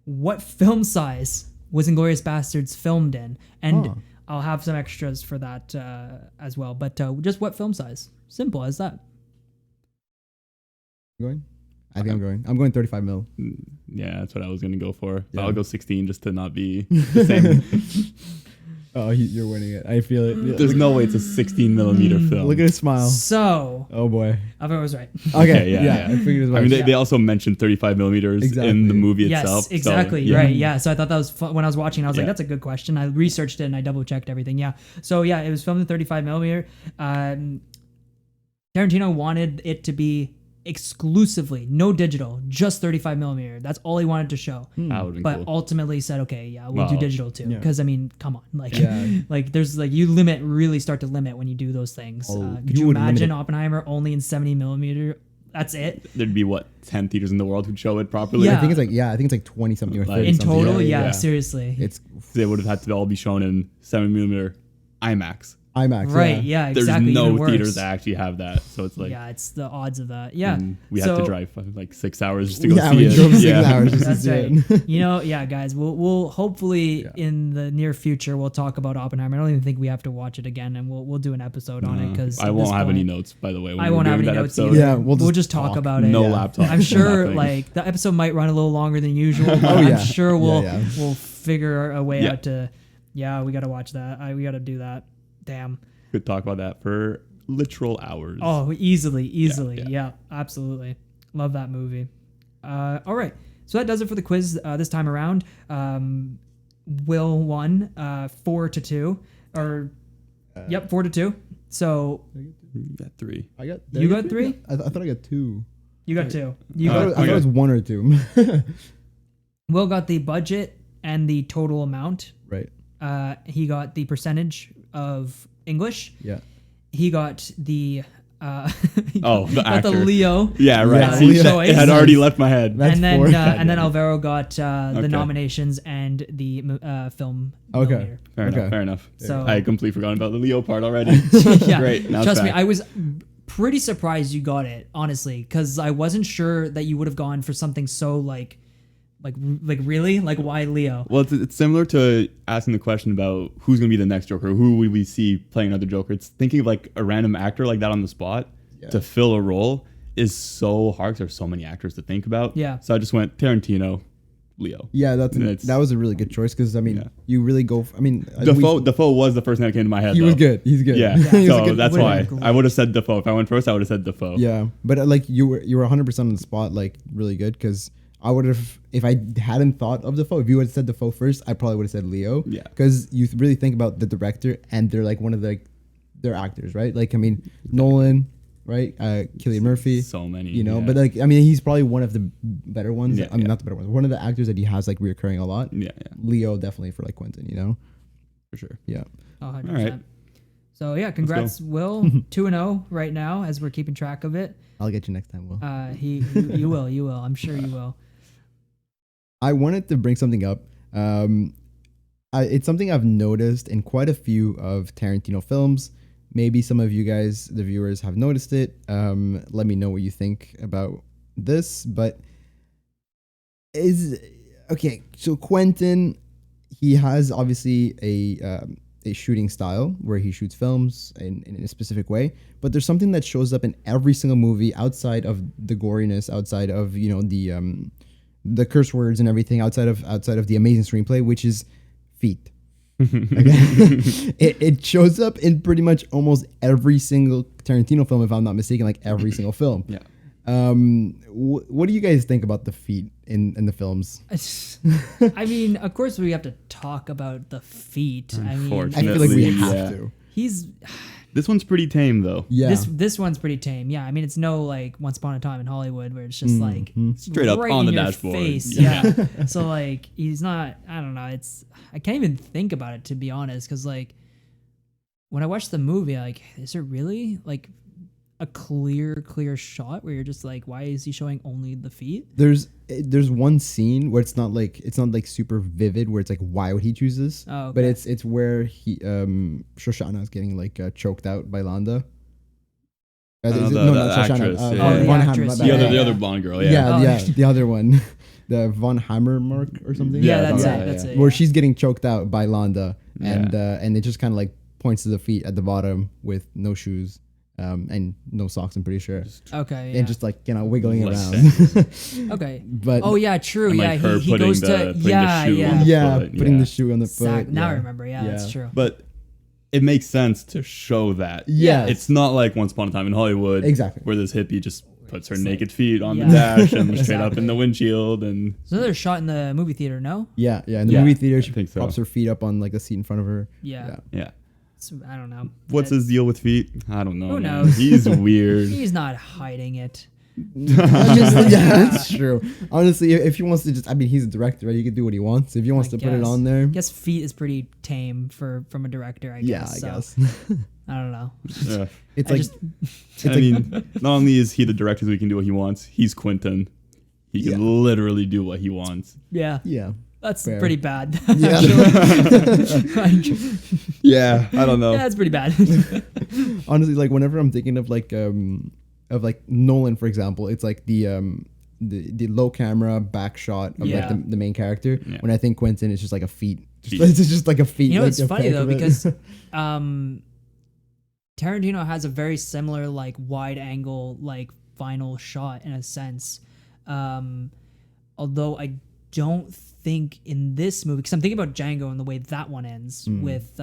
what film size was Inglorious Basterds filmed in? And Huh. I'll have some extras for that as well. But just what film size? Simple as that. Going? I think I'm going. I'm going 35 mil. Yeah, that's what I was gonna go for. But Yeah. I'll go 16 just to not be the same. Oh, you're winning it. I feel it. There's no way it's a 16 millimeter film. Look at his smile. So, Oh boy. I thought I was right. Okay. yeah, yeah. I figured it was I mean, right. they also mentioned 35 millimeters in the movie itself. Yes, exactly. So, Right. Yeah. So I thought that was fun. When I was watching, I was like, Yeah. that's a good question. I researched it and I double checked everything. Yeah. So yeah, it was filmed in 35 millimeter. Tarantino wanted it to be exclusively no digital, just 35 millimeter. That's all he wanted to show. That would've been But cool. ultimately said, okay, yeah, we'll do Wow. digital too. Yeah. Because I mean, come on, like, Yeah. like there's like really start to limit when you do those things. Oh, Could you you would limit imagine it. Oppenheimer only in 70 millimeter? That's it. There'd be what 10 theaters in the world who'd show it properly. Yeah. I think it's like 20 something or Like, 30 In something. total, yeah. seriously. It's They would have had to all be shown in 7 millimeter IMAX. IMAX. Right. Yeah. There's Exactly. no even worse. theaters that actually have that, so it's like Yeah, it's the odds of that. Yeah. we had to So- drive like 6 hours just to go Yeah, see we it. drove 6 yeah. hours just to That's see right. it. You know, yeah, guys, we'll hopefully Yeah. in the near future we'll talk about Oppenheimer. I don't even think we have to watch it again, and we'll do an episode on it because I won't have any notes, by the way. When I we're won't have doing any that notes episode. either. Yeah, we'll just talk talk. about it. No Yeah. laptop. I'm sure nothing. like the episode might run a little longer than usual. But Oh, I'm yeah. sure Yeah. we'll figure a way Yeah. out to. Yeah, we got to watch that. We got to do that. Damn. Could talk about that for literal hours. Oh, easily. yeah. Yeah, absolutely. Love that movie. All right. So that does it for the quiz this time around. Will won 4-2. Or, yep, 4-2. So Yeah, 3. I got. You got 3? I thought I got 2. You got 2. I thought it was 1 or 2. Will got the budget and the total amount. Right. He got the percentage of English. Yeah. He got the Oh, the got the actor. Leo. Yeah, right. Yeah, See, Leo. that- it had already left my head. That's and then 4. and then Alvaro got the Okay. nominations and the film. Okay. millimeter. Fair Okay. enough. Fair enough. So I completely forgot about the Leo part already. yeah, Great. Now it's trust me, back. I was pretty surprised you got it, honestly, because I wasn't sure that you would have gone for something so like really like why Leo. Well, it's similar to asking the question about who's going to be the next Joker, who will we see playing another Joker. It's thinking of like a random actor like that on the spot to fill a role is so hard 'cause there's so many actors to think about. Yeah. So I just went Tarantino, Leo. Yeah, It's- that was a really good choice because I mean, Yeah. you really go. Defoe was the first name that came to my head. He though. was good. He's good. Yeah. He was a So good- that's would've why been great. I would have said Defoe. If I went first, I would have said Defoe. Yeah, but like you were 100% on the spot, like really good because I would have if I hadn't thought of Defoe. If you had said Defoe first, I probably would have said Leo. Yeah. because you really think about the director and they're like one of the they're actors, right? Like I mean, Nolan, right? Cillian Murphy. So many. You know, yeah. but like I mean, he's probably one of the better ones. Yeah, I mean, yeah. not the better ones. One of the actors that he has like reoccurring a lot. Yeah, Leo definitely for like Quentin. You know. for sure. Yeah. 100%. All right. So yeah, congrats, Will. 2-0 right now as we're keeping track of it. I'll get you next time, Will. You will. I'm sure you will. I wanted to bring something up. It's something I've noticed in quite a few of Tarantino films. Maybe some of you guys, the viewers, have noticed it. Let me know what you think about this. But so Quentin, he has obviously a shooting style where he shoots films in a specific way. But there's something that shows up in every single movie outside of the goriness, outside of the curse words and everything, outside of the amazing screenplay, which is feet. It shows up in pretty much almost every single Tarantino film, if I'm not mistaken, like every single film. Yeah. What do you guys think about the feet in the films? I mean, of course we have to talk about the feet. I mean, I feel like we have Yeah. to. he's This one's pretty tame though. Yeah. this one's pretty tame. Yeah, I mean it's no like Once Upon a Time in Hollywood where it's just like Straight up right on in the your dashboard. face. Yeah. Yeah. So like he's not. I don't know. I can't even think about it to be honest, because like when I watch the movie, like is it really like a clear shot where you're just like, why is he showing only the feet? There's one scene where it's not like super vivid, where it's like why would he choose this? Oh, But okay. it's where he Shoshana is getting like choked out by Landa. Is it- the not Shoshana. actress, yeah. Von Oh, the Hammer, actress, my The bad. other Yeah. the other blonde girl. Yeah. Yeah, Oh, yeah, yeah. the other one, the Von Hammer mark or something. Yeah, Yeah, that's yeah, it. That's yeah. it. Where yeah. she's getting choked out by Landa, Yeah. and it just kind of like points to the feet at the bottom with no shoes, and no socks. I'm pretty sure, Okay. Yeah. and just like wiggling Like around. Okay. But Oh yeah, true. And, yeah, like, her he putting goes the- to putting the yeah, shoe yeah. on the yeah, foot, putting yeah. the shoe on the foot. Exact- Now I yeah. remember. Yeah, that's true. But it makes sense to show that. Yeah. It's not like Once Upon a Time in Hollywood, Exactly. where this hippie just puts her It's naked feet on yeah. the dash and straight up in Exactly. the windshield, and So they're shot in the movie theater. No. Yeah, in the Yeah, movie theater, she I think so. props her feet up on like the seat in front of her. Yeah. yeah. So, I don't know. What's his deal with feet? I don't know. Who man. knows? He's weird. He's not hiding it. Yeah, that's true. Honestly, if he wants to just, I mean, he's a director, right? He can do what he wants. If he wants I to put it guess. on there, I guess feet is pretty tame from a director. I yeah, guess. I So, guess. I don't know. Yeah. It's I like, just- it's I like, mean, not only is he the director, so he can do what he wants. He's Quentin. He can Yeah. literally do what he wants. Yeah. yeah. That's Fair. pretty bad. Yeah. Actually. Yeah, I don't know. Yeah, that's pretty bad. Honestly, like whenever I'm thinking of like Nolan, for example, it's like the low camera back shot of Yeah. like the main character. Yeah. When I think Quentin, it's just like a feet. Feet. It's just like a feet. You know, like, it's a funny pic though of it. because Tarantino has a very similar like wide angle like final shot in a sense. Although I don't think in this movie, because I'm thinking about Django and the way that one ends with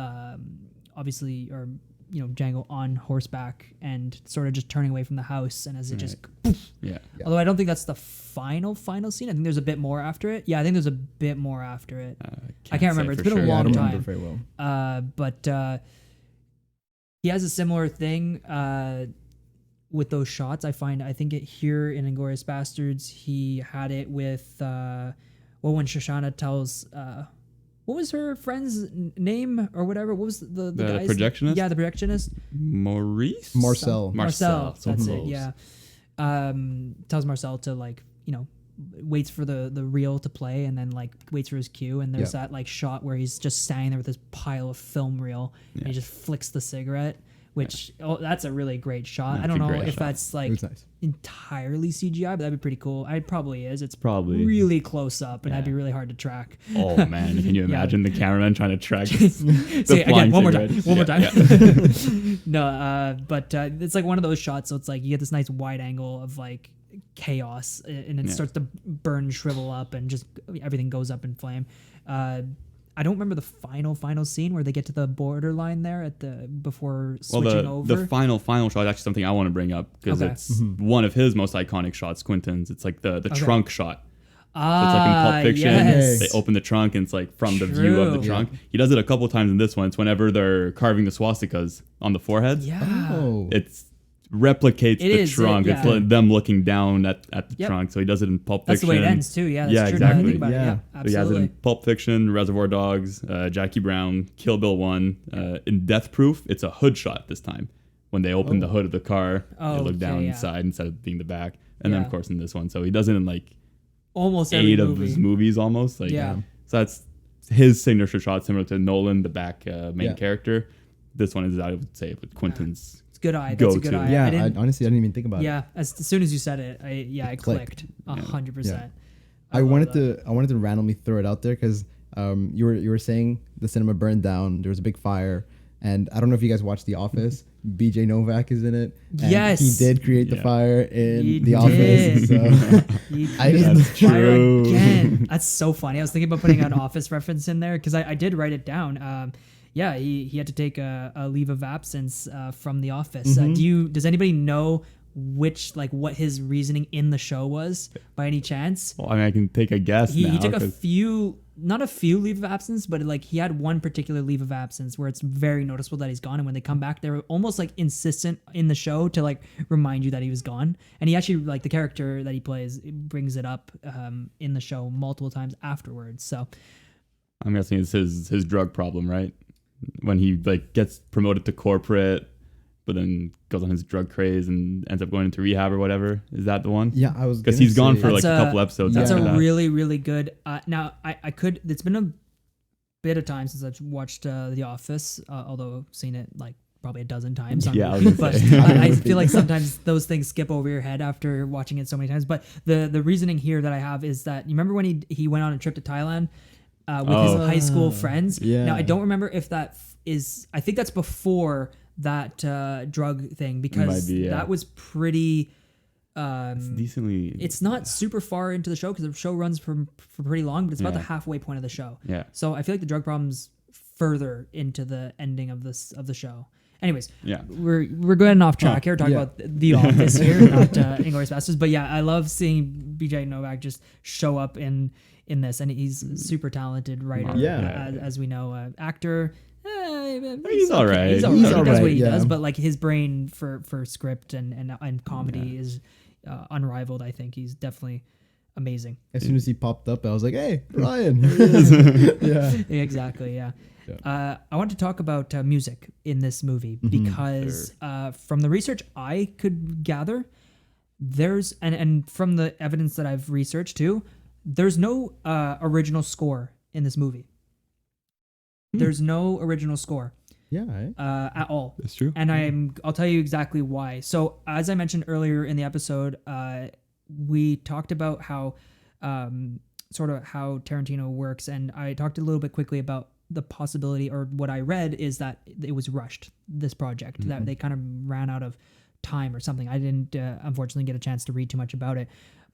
obviously, or Django on horseback and sort of just turning away from the house, and as it just poof. Yeah. Although I don't think that's the final scene. I think there's a bit more after it. Yeah, I think there's a bit more after it. I can't remember. say It's for been a sure. I long don't time. remember very well. But he has a similar thing with those shots. I think it here in Inglorious Basterds, he had it with when Shoshana tells what was her friend's name or whatever? What was the guy's projectionist? Yeah, the projectionist. Maurice? Marcel. Marcel. That's it. close. Yeah. Tells Marcel to waits for the reel to play and then like waits for his cue, and there's Yeah. that like shot where he's just standing there with this pile of film reel and he just flicks the cigarette, which that's a really great shot. Yeah, I don't it's a know great if shot. that's It like was nice. entirely CGI, but that'd be pretty cool. It probably is. It's Probably. really close up and that'd Yeah. be really hard to track. Oh man, can you imagine the cameraman trying to track Say it again, flying one more time. cigarette? One more Yeah, time. No, but it's like one of those shots. So it's like you get this nice wide angle of like chaos, and it starts to burn, shrivel up, and just everything goes up in flame. I don't remember the final scene where they get to the borderline there at the before Well, switching the over. final shot is actually something I want to bring up because Okay. it's one of his most iconic shots, Quentin's. It's like the trunk shot. It's like in Ah, Pulp Fiction. yes. They open the trunk and it's like from the view of the True. trunk. He does it a couple times in this one. It's whenever they're carving the swastikas on the foreheads. Yeah. Oh. It's replicates It the is, trunk. yeah. It's them looking down at the Yep. trunk. So he does it in Pulp That's the Fiction. way it ends too. Yeah, that's Yeah, true. Now that I exactly. think about it. Yeah. Yeah, He has it absolutely. in Pulp Fiction, Reservoir Dogs, Jackie Brown, Kill Bill 1. In Death Proof, it's a hood shot this time. When they open the hood of the car, Oh, they look okay, down yeah. inside instead of being the back. And then, Yeah. of course, in this one. So he does it in like Almost every 8 of movie. his movies almost. Like, Yeah. So that's his signature shot, similar to Nolan, the back main Yeah. character. This one is, I would say, with Quentin's. It's a good eye. That's a good Go-to. eye. Yeah, I didn't, honestly, I didn't even think about it. yeah. As soon as you said it, it clicked. 100%. I wanted to randomly throw it out there because you were saying the cinema burned down. There was a big fire, and I don't know if you guys watched The Office. BJ Novak is in it. And Yes. he did create the Yeah. fire in He The did. Office. So I just That's Fire true. again. That's so funny. I was thinking about putting an Office reference in there because I did write it down. Yeah, he had to take a leave of absence from The Office. Does anybody know what his reasoning in the show was by any chance? Well, I mean, I can take a guess He now. took a 'cause- few, not a few leave of absence, but like he had one particular leave of absence where it's very noticeable that he's gone. And when they come back, they're almost like insistent in the show to like remind you that he was gone. And he actually, like the character that he plays, brings it up in the show multiple times afterwards. So I'm guessing it's his drug problem, right? When he like gets promoted to corporate, but then goes on his drug craze and ends up going into rehab or whatever. Is that the one? yeah, I was Because gonna he's gone say- for like That's a a- couple episodes. that's after a that. really, really good. Now I could. It's been a bit of time since I've watched The Office, although I've seen it like probably a dozen times. Yeah, I was gonna but say. I feel like sometimes those things skip over your head after watching it so many times. But the reasoning here that I have is that you remember when he went on a trip to Thailand with his high school friends. yeah. Now I don't remember if that is. I think that's before that drug thing, because Might be, yeah. that was pretty. It's decently. It's not super far into the show because the show runs for pretty long, but it's about the Yeah. halfway point of the show. Yeah. So I feel like the drug problem's further into the ending of the show. Anyways, Yeah. we're going off track here, talking yeah. about The Office here, not Inglorious Basterds. But yeah, I love seeing BJ Novak just show up in this, and he's a super talented writer. Yeah. As we know, actor. He's all right. He's all He's right. He all does what right, he yeah. does, but like his brain for script and comedy is unrivaled. I think he's definitely amazing. As soon as he popped up, I was like, "Hey, Ryan!" yeah, Exactly. Yeah. I want to talk about music in this movie because from the research I could gather, there's and from the evidence that I've researched too, there's no original score in this movie. There's no original score yeah. at all. That's true. And I'll tell you exactly why. So as I mentioned earlier in the episode, we talked about how sort of how Tarantino works, and I talked a little bit quickly about the possibility, or what I read is that it was rushed, this project, that they kind of ran out of time or something. I didn't unfortunately get a chance to read too much about it,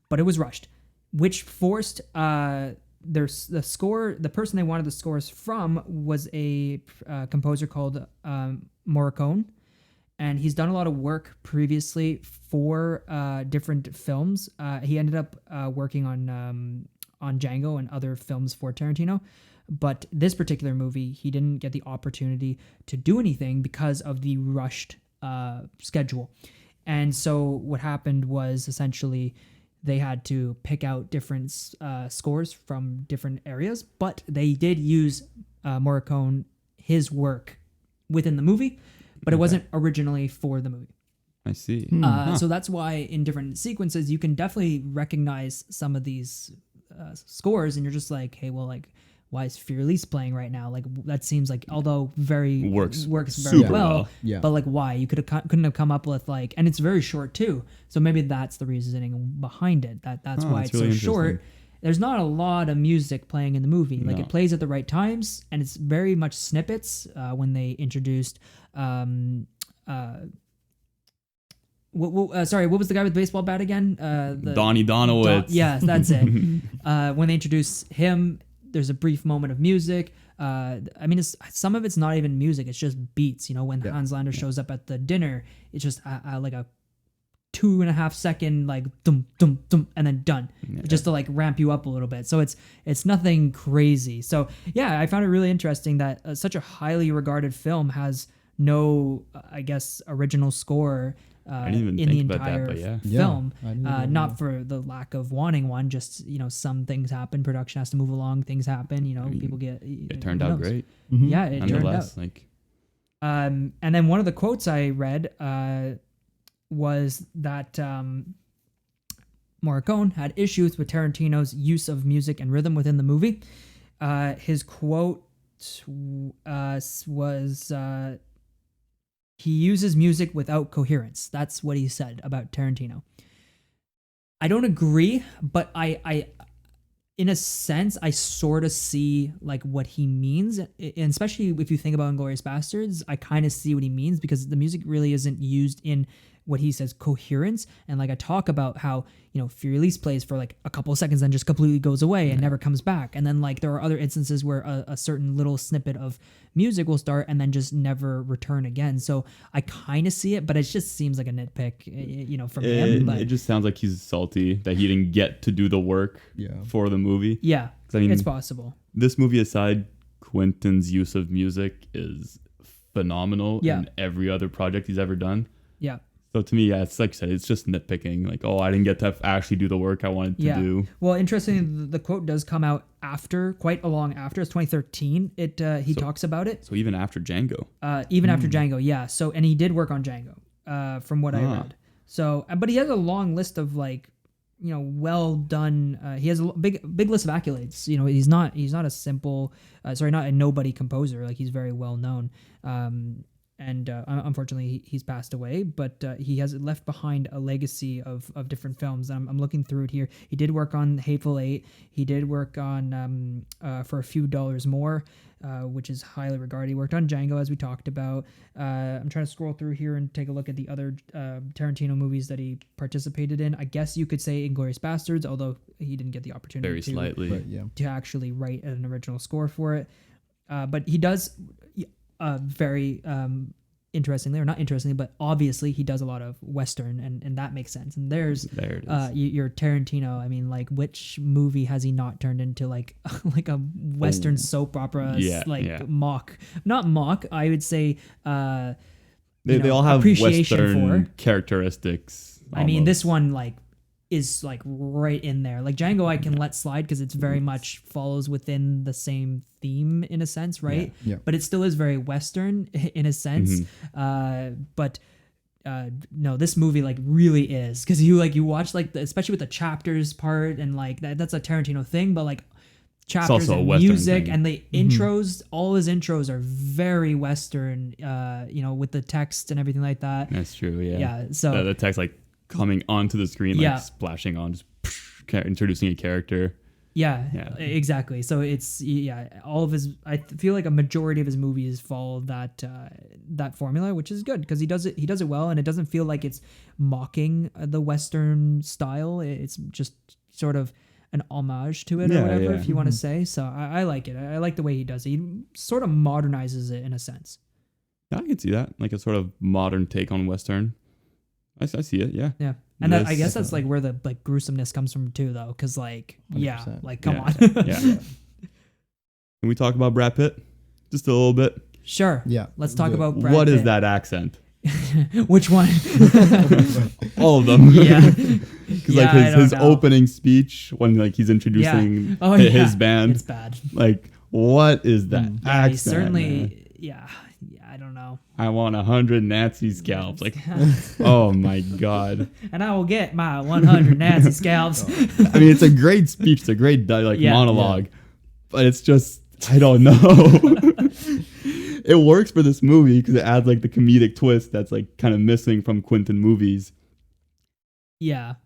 but it was rushed, which forced there's the score. The person they wanted the scores from was a composer called Morricone, and he's done a lot of work previously for different films. He ended up working on Django and other films for Tarantino, but this particular movie he didn't get the opportunity to do anything because of the rushed schedule. And so what happened was essentially they had to pick out different scores from different areas, but they did use Morricone, his work within the movie, but it wasn't originally for the movie. I see. So that's why in different sequences you can definitely recognize some of these scores, and you're just like, hey, well, like, why is Fear Elise playing right now? Like, that seems like, although works very super well, Yeah. but like, why? You couldn't have come up with like, and it's very short too, so maybe that's the reasoning behind it. That's why that's it's really so short. There's not a lot of music playing in the movie. Like, it plays at the right times, and it's very much snippets. When they introduced what was the guy with the baseball bat again? Donnie Donowitz. Yeah, that's it. When they introduce him, there's a brief moment of music. I mean, some of it's not even music; it's just beats. You know, when Hans Lander shows up at the dinner, it's just like a 2.5 second like dum dum dum, and then done, just to like ramp you up a little bit. So it's nothing crazy. So yeah, I found it really interesting that such a highly regarded film has no, I guess, original score. I didn't even in think the about that, entire but yeah. film. I didn't even Not for the lack of wanting one, just, you know, some things happen, production has to move along, things happen, you know, people get... It turned out great. Yeah, it turned out. Nonetheless, like, And then one of the quotes I read was that Morricone had issues with Tarantino's use of music and rhythm within the movie. His quote was... he uses music without coherence. That's what he said about Tarantino. I don't agree, but I in a sense, I sort of see like what he means, and especially if you think about Inglorious Basterds, I kind of see what he means, because the music really isn't used in what he says coherence. And like I talk about how, you know, Fear Elise plays for like a couple of seconds and just completely goes away and never comes back. And then like there are other instances where a certain little snippet of music will start and then just never return again. So I kind of see it, but it just seems like a nitpick, you know, from him. But it just sounds like he's salty that he didn't get to do the work for the movie. Yeah, I mean, it's possible. This movie aside, Quentin's use of music is phenomenal in every other project he's ever done. Yeah. So to me, yeah, it's like you said, it's just nitpicking. Like, oh, I didn't get to actually do the work I wanted to do. Well, interestingly, the quote does come out after, quite a long after. It's 2013. He talks about it. So even after Django. After Django, yeah. So, and he did work on Django, from what I read. So, but he has a long list of like, you know, well done. He has a big list of accolades. You know, he's not a simple, not a nobody composer. Like, he's very well known. unfortunately he's passed away, but he has left behind a legacy of different films. I'm looking through it here. He did work on Hateful Eight. He did work on For a Few Dollars More, which is highly regarded. He worked on Django, as we talked about. I'm trying to scroll through here and take a look at the other Tarantino movies that he participated in. I guess you could say Inglorious Basterds, although he didn't get the opportunity Very slightly. But yeah. to actually write an original score for it. But he does very interestingly, or not interestingly, but obviously he does a lot of Western, and that makes sense. And there it is. Your Tarantino, I mean, like, which movie has he not turned into like like a Western soap opera, mock? Not mock, I would say. They all have appreciation Western for characteristics. I mean, this one is like right in there. Like Django, I can let slide because it's very much follows within the same theme in a sense, right? Yeah. But it still is very Western in a sense. But no, this movie like really is, because you watch like especially with the chapters part, and like that's a Tarantino thing, but like chapters and music and the intros, all his intros are very Western, with the text and everything like that. That's true. Yeah. So the text like coming onto the screen, like splashing on, just introducing a character. Yeah, exactly. So it's all of his. I feel like a majority of his movies follow that formula, which is good because he does it well, and it doesn't feel like it's mocking the Western style. It's just sort of an homage to it or whatever, if you want to say. So I like it. I like the way he does it. He sort of modernizes it in a sense. Yeah, I can see that, like a sort of modern take on Western. I see it. Yeah. Yeah. And I guess that's like where the like gruesomeness comes from too, though, because like 100%. come on. Yeah. Can we talk about Brad Pitt just a little bit? Sure. Yeah. Let's talk about Brad What Pitt. is that accent? Which one? All of them. Yeah. Because like his opening speech when like he's introducing his band. It's bad. Like, what is that accent? He certainly. Yeah. I don't know. I want 100 Nazi scalps. Like, oh my god. And I will get my 100 Nazi scalps. I mean, it's a great speech. It's a great monologue, but it's just, I don't know. It works for this movie because it adds like the comedic twist that's like kind of missing from Quentin movies. Yeah.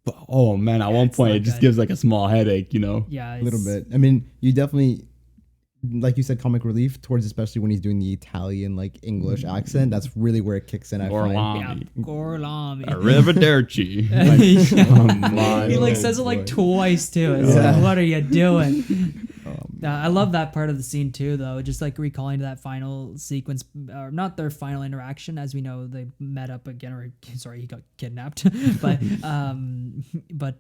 But, oh man, at one point it just gives like a small headache, Yeah. A little bit. I mean, you definitely, like you said, comic relief towards, especially when he's doing the Italian like English accent. That's really where it kicks in. I find. Gorlami. Arrivederci. He like says it like twice too. It's like, what are you doing? I love that part of the scene too, though. Just like recalling to that final sequence, or not their final interaction, as we know they met up again, or sorry, he got kidnapped. but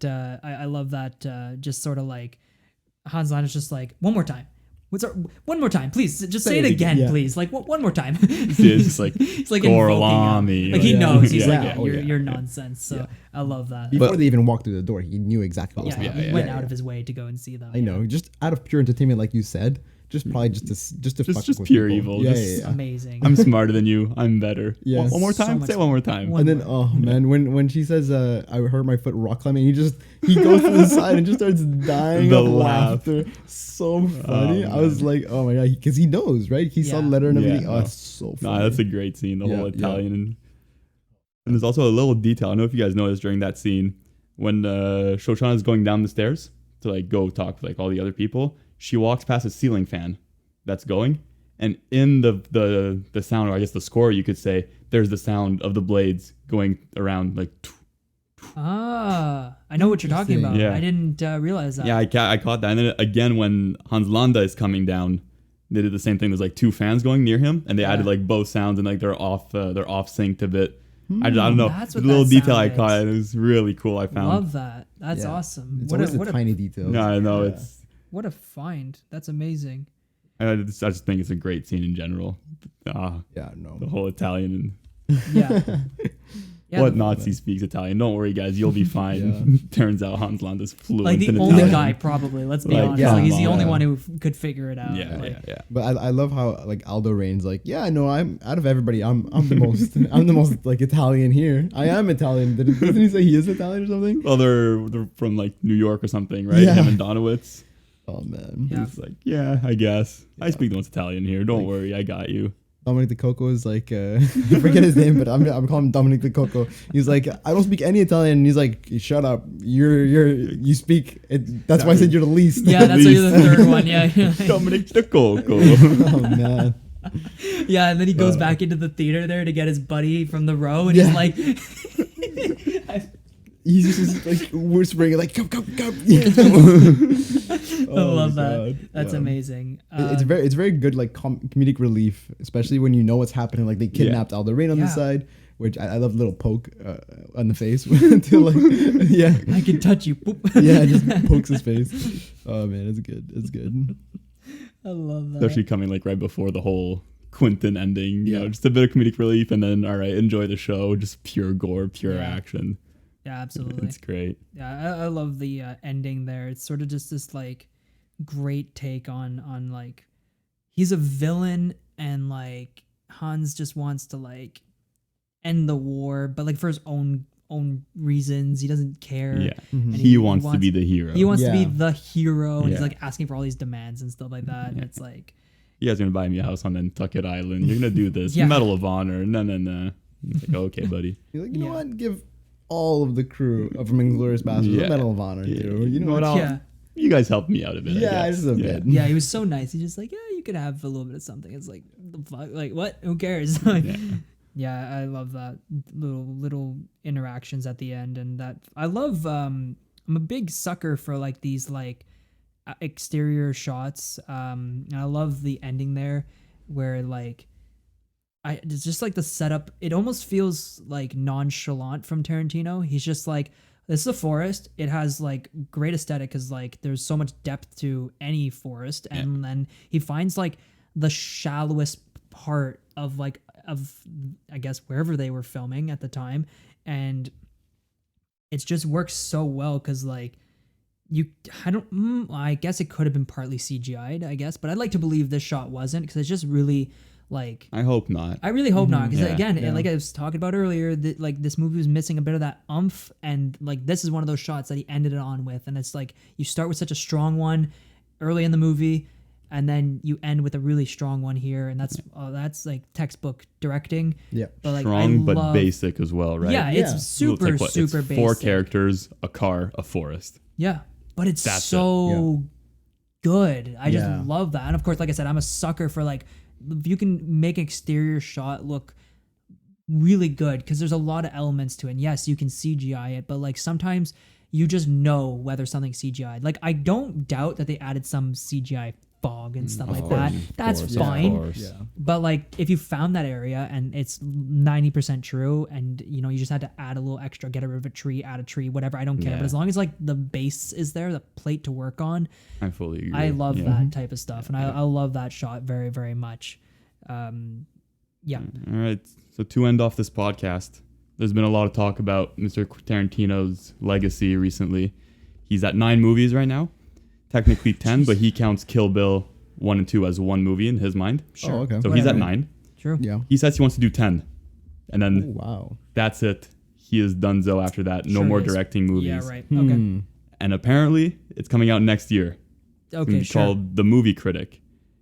I love that. Just sort of like Hans Landa is just like, one more time. One more time, please. Just say it again, please. Like one more time. It's just like it's like Gorlami. Like he knows. He's Yeah. like, you're nonsense. So I love that. Before they even walked through the door, he knew exactly what was happening. He went out of his way to go and see them. I know, just out of pure entertainment, like you said. Just probably just to fuck with pure people. evil. Yeah. Amazing. I'm smarter than you. I'm better. Yeah. One more time. So Say it one more time. And then, oh man, when she says, "I hurt my foot rock climbing," he goes to the side and just starts dying The of laugh. laughter. So funny. I was like, oh my god, because he knows, right? He saw the letter and everything. Oh, it's so funny. Nah, that's a great scene. The whole Italian. And there's also a little detail. I don't know if you guys noticed during that scene when Shoshana is going down the stairs to like go talk with like all the other people. She walks past a ceiling fan that's going, and in the sound, or I guess the score, you could say, there's the sound of the blades going around like. I know what you're talking about. Yeah. I didn't realize that. Yeah, I caught that. And then again, when Hans Landa is coming down, they did the same thing. There's like two fans going near him, and they added like both sounds, and like they're off synced a bit. I don't know. That's The what little that detail sound I caught, is. it was really cool. I found. Love that. That's awesome. It's always the tiny details. Yeah, I know. It's. What a find. That's amazing. I just think it's a great scene in general. Yeah, no. The whole Italian and Yeah. what Nazi speaks Italian. Don't worry, guys, you'll be fine. Turns out Hans Landa's fluent Like the in only Italian. guy, probably. Let's be Like, honest. yeah, Like, he's the only yeah. one who could figure it out. Yeah, Like, yeah. But I love how like Aldo Rain's like, yeah, no, I'm out of everybody, I'm the most I'm the most like Italian here. I am Italian. Doesn't he say he is Italian or something? Well, they're from like New York or something, right? Yeah. Him and Donowitz. Oh man. Yeah. It's like, yeah, I guess. I speak the most Italian here. Don't worry, I got you. Dominic the Coco is like, I forget his name, but I'm calling him Dominic the Coco. He's like, I don't speak any Italian. And he's like, shut up. You speak. That's why I said you're the least. Yeah, that's why you're the third one. Yeah. Dominic the Coco. Oh man. Yeah, and then he goes back into the theater there to get his buddy from the row, and he's like, he's just like whispering, like, come. I love that. That's amazing. It's very good, like comedic relief, especially when you know what's happening. Like they kidnapped Alderaan on the side, which I love. Little poke on the face to like, I can touch you. Boop. Yeah, just pokes his face. Oh man, it's good. It's good. I love that. Especially coming like right before the whole Quentin ending. You know, just a bit of comedic relief, and then all right, enjoy the show. Just pure gore, pure action. Yeah, absolutely. It's great. Yeah, I love the ending there. It's sort of just this like great take on like he's a villain and like Hans just wants to like end the war, but like for his own reasons. He doesn't care. Yeah, and he wants to be the hero. He wants to be the hero, and he's like asking for all these demands and stuff like that. And it's like, you guys are gonna buy me a house on Nantucket Island. You're gonna do this. Medal of Honor. No. It's like, okay, buddy. You're like, you know what? Give all of the crew from Inglorious Basterds a Medal of Honor. Too. You know what? You guys helped me out a bit. Yeah, just a bit. Yeah, he was so nice. He's just like, yeah, you could have a little bit of something. It's like, the fuck? Like, what? Who cares? Yeah, I love that little interactions at the end, and that I love. I'm a big sucker for like these like exterior shots. And I love the ending there, where like it's just like the setup. It almost feels like nonchalant from Tarantino. He's just like, this is a forest. It has like great aesthetic because like there's so much depth to any forest, and then he finds like the shallowest part of I guess wherever they were filming at the time, and it just works so well because like I guess it could have been partly CGI'd, I guess, but I'd like to believe this shot wasn't, because it's just really like, I hope not. I really hope not, because like I was talking about earlier, that like this movie was missing a bit of that umph, and like this is one of those shots that he ended it on with, and it's like you start with such a strong one early in the movie, and then you end with a really strong one here, and that's like textbook directing. Yeah, but like strong but basic as well, right? Yeah, it's super it's super it's basic. 4 characters, a car, a forest. Yeah, but it's That's so good. I just love that, and of course, like I said, I'm a sucker for like, if you can make an exterior shot look really good, because there's a lot of elements to it. And yes, you can CGI it, but like sometimes you just know whether something's CGI. Like I don't doubt that they added some CGI fog and stuff like that. That's fine. Yeah. But like if you found that area and it's 90% true, and you know you just had to add a little extra, get rid of a tree, add a tree, whatever, I don't care. But as long as like the base is there, the plate to work on, I fully agree. I love that type of stuff, and I love that shot very, very much. All right. So to end off this podcast, there's been a lot of talk about Mr. Tarantino's legacy recently. He's at 9 movies right now. Technically 10, but he counts Kill Bill 1 and 2 as one movie in his mind. Sure. Oh, okay. So he's at 9. True. Yeah. He says he wants to do 10. And then wow. That's it. He is donezo after that. No more directing movies. Yeah, right. Okay. And apparently it's coming out next year. Okay, it's called The Movie Critic.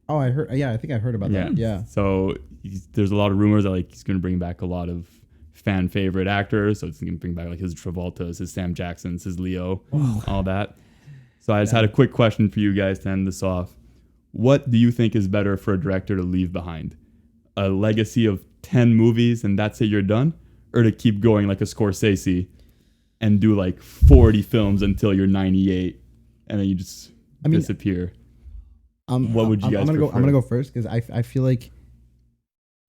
Oh, I heard. Yeah, I think I heard about that. Yeah. So there's a lot of rumors that like he's going to bring back a lot of fan favorite actors. So it's going to bring back like his Travoltas, his Sam Jacksons, his Leo, all that. So I just had a quick question for you guys to end this off. What do you think is better for a director to leave behind? A legacy of 10 movies and that's it, you're done? Or to keep going like a Scorsese and do like 40 films until you're 98 and then you just disappear? What would you guys prefer? I'm gonna go first because I feel like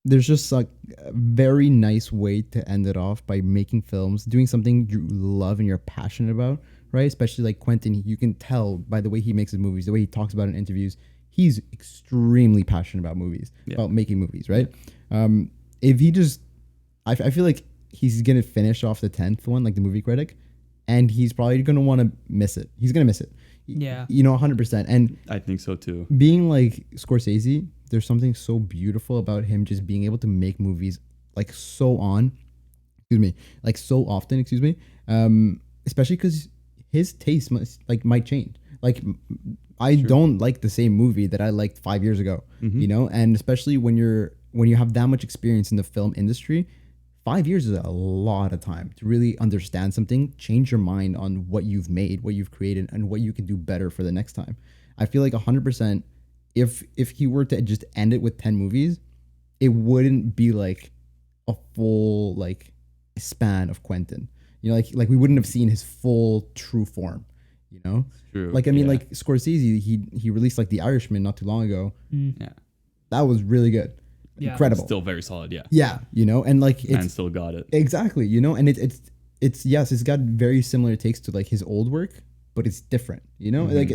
there's just like a very nice way to end it off by making films, doing something you love and you're passionate about, right? Especially like Quentin, you can tell by the way he makes his movies, the way he talks about it in interviews, he's extremely passionate about movies, about making movies, right? If he just, I feel like he's gonna finish off the 10th one, like The Movie Critic, and he's probably gonna want to miss it. He's gonna miss it. Yeah. 100%. And I think so too. Being like Scorsese, there's something so beautiful about him just being able to make movies like so often, especially because his taste might change. Like I don't like the same movie that I liked 5 years ago, you know, and especially when you're when you have that much experience in the film industry, 5 years is a lot of time to really understand something, change your mind on what you've made, what you've created, and what you can do better for the next time. I feel like 100%, if he were to just end it with 10 movies, it wouldn't be like a full like span of Quentin. You know, like we wouldn't have seen his full true form. You know, True. like I mean, like Scorsese, he released like The Irishman not too long ago. Yeah. That was really good, Yeah. incredible. Still very solid. Yeah. Yeah, you know, and like And it's still got it. exactly, you know, and it's yes, it's got very similar takes to like his old work, but it's different. You know, like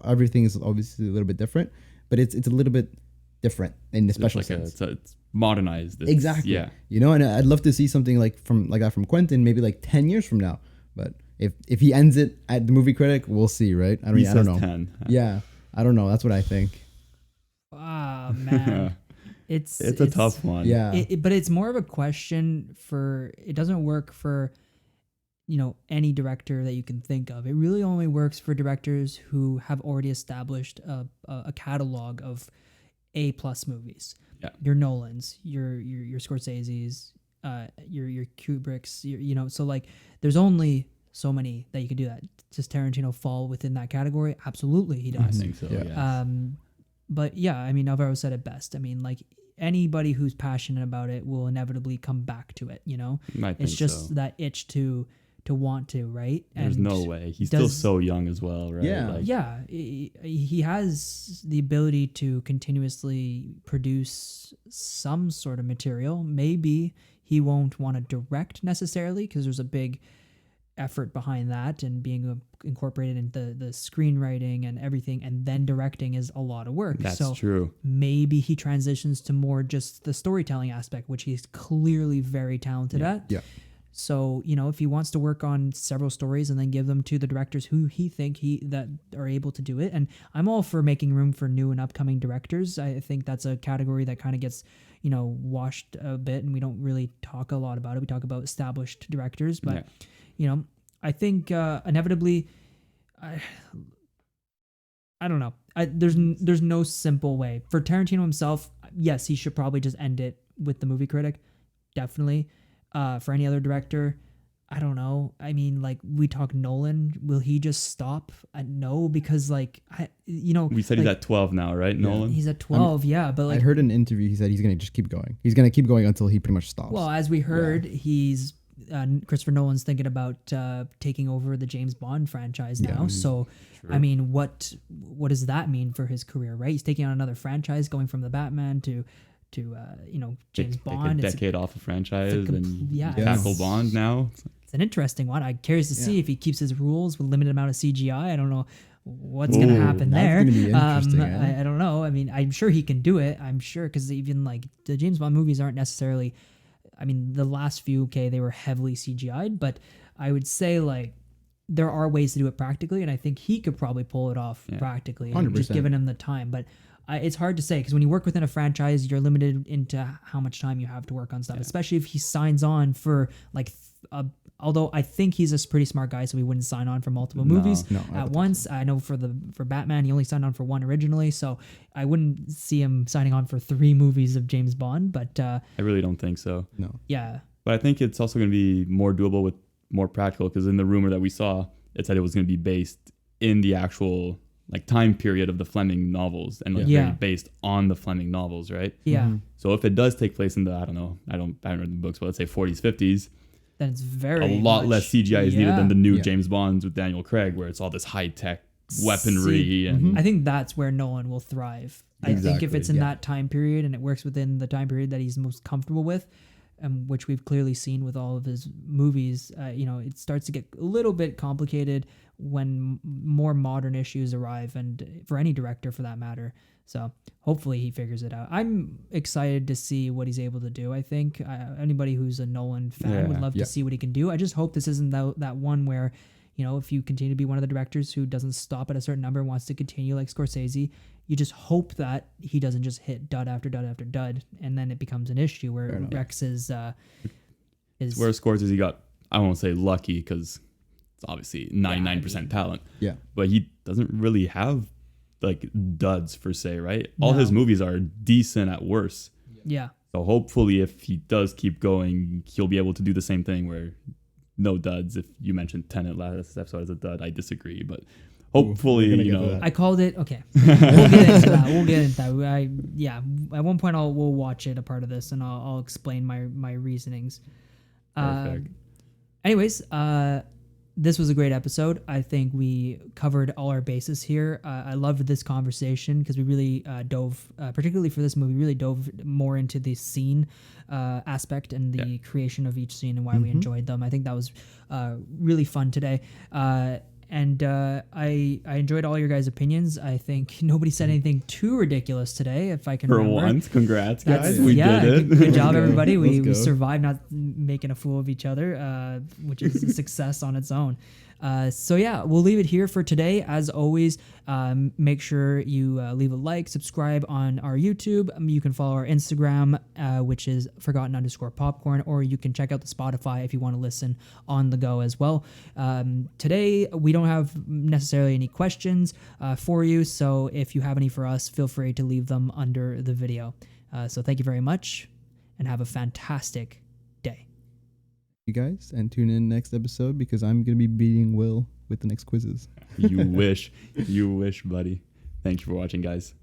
everything is obviously a little bit different, but it's a little bit different in the special It's like sense. it's modernized. It's, Exactly. Yeah. You know, and I'd love to see something like that from Quentin, maybe like 10 years from now. But if he ends it at the movie critic, we'll see, right? I He don't says know. 10. Yeah, I don't know. That's what I think. Ah, man. It's a tough one. Yeah. But it's more of a question for, it doesn't work for, you know, any director that you can think of. It really only works for directors who have already established a catalog of A+ movies. Yeah. Your Nolans, your Scorsese's, your Kubricks, you know, so like there's only so many that you can do that. Does Tarantino fall within that category? Absolutely, he I does. think so. Yeah. Yeah. But yeah, I mean, Alvaro said it best. I mean, like anybody who's passionate about it will inevitably come back to it. You know, I think it's just so. that itch to want to, right? There's And no way. He's still so young as well, right? Yeah. Like, yeah, he has the ability to continuously produce some sort of material. Maybe he won't want to direct necessarily because there's a big effort behind that, and being incorporated into the screenwriting and everything, and then directing is a lot of work. That's so true. maybe he transitions to more just the storytelling aspect, which he's clearly very talented at. Yeah. So, you know, if he wants to work on several stories and then give them to the directors who he that are able to do it. And I'm all for making room for new and upcoming directors. I think that's a category that kind of gets, you know, washed a bit, and we don't really talk a lot about it. We talk about established directors, but Yeah. you know, I think inevitably, I don't know. There's no simple way for Tarantino himself. Yes, he should probably just end it with the movie critic. Definitely. For any other director, I don't know. I mean, like we talk Nolan, will he just stop? No, because like We said he's like, at 12 now, right, Nolan? he's at 12. Yeah, but like I heard in an interview he said he's gonna just keep going. He's gonna keep going until he pretty much stops. well, as we heard, he's Christopher Nolan's thinking about taking over the James Bond franchise now. So, I mean, what does that mean for his career, right? He's taking on another franchise, going from the Batman to you know, James Bond. Take a decade off a franchise and yeah, tackle Bond now. It's an interesting one. I'm curious to see if he keeps his rules with limited amount of CGI. I don't know what's going to happen that's there. gonna be interesting, eh? I don't know. I mean, I'm sure he can do it. I'm sure, because even like the James Bond movies aren't necessarily, I mean, the last few, okay, they were heavily CGI'd, but I would say like there are ways to do it practically, and I think he could probably pull it off practically, 100%. just giving him the time. But it's hard to say, because when you work within a franchise, you're limited into how much time you have to work on stuff, especially if he signs on for like although I think he's a pretty smart guy, so he wouldn't sign on for multiple movies at once. I know for Batman, he only signed on for one originally, so I wouldn't see him signing on for 3 movies of James Bond. But I really don't think so. No. yeah, But I think it's also going to be more doable with more practical, because in the rumor that we saw, it said it was going to be based in the actual like time period of the Fleming novels, and like very based on the Fleming novels, right? yeah. So if it does take place in the, I haven't read the books, but let's say 40s, 50s, Then it's very a lot much, less CGI is needed than the new Yeah. James Bonds with Daniel Craig, where it's all this high tech weaponry and I think that's where Nolan will thrive. I think if it's in yeah. that time period and it works within the time period that he's most comfortable with, which we've clearly seen with all of his movies, you know, it starts to get a little bit complicated when more modern issues arrive, and for any director for that matter. So hopefully he figures it out. I'm excited to see what he's able to do. I think anybody who's a Nolan fan would love to see what he can do. I just hope this isn't that one where, you know, if you continue to be one of the directors who doesn't stop at a certain number and wants to continue like Scorsese, you just hope that he doesn't just hit dud after dud after dud, and then it becomes an issue where Rex is where Scorsese got, I won't say lucky, because it's obviously 99% talent. Yeah. But he doesn't really have like duds per se, right? All his movies are decent at worst. yeah. So hopefully, if he does keep going, he'll be able to do the same thing where no duds. If you mentioned Tenet last episode as a dud, I disagree, but hopefully, we're gonna you get to know, that. I called it. Okay, we'll get into that. We'll get into that. At one point we'll watch it a part of this, and I'll explain my reasonings. perfect. Anyways, this was a great episode. I think we covered all our bases here. I loved this conversation because we really dove, particularly for this movie, really dove more into the scene aspect and the creation of each scene and why we enjoyed them. I think that was really fun today. And I enjoyed all your guys' opinions. I think nobody said anything too ridiculous today, if I can For remember. once, congrats, That's- guys. We yeah, did it. Good job, Let's go. everybody. We Let's go. survived not making a fool of each other, which is a success on its own. So yeah, we'll leave it here for today. As always, make sure you leave a like, subscribe on our YouTube. You can follow our Instagram, which is forgotten_popcorn, or you can check out the Spotify if you want to listen on the go as well. Today, we don't have necessarily any questions for you, so if you have any for us, feel free to leave them under the video. So thank you very much, and have a fantastic day. You guys, and tune in next episode because I'm gonna be beating Will with the next quizzes. You wish, buddy. Thank you for watching, guys.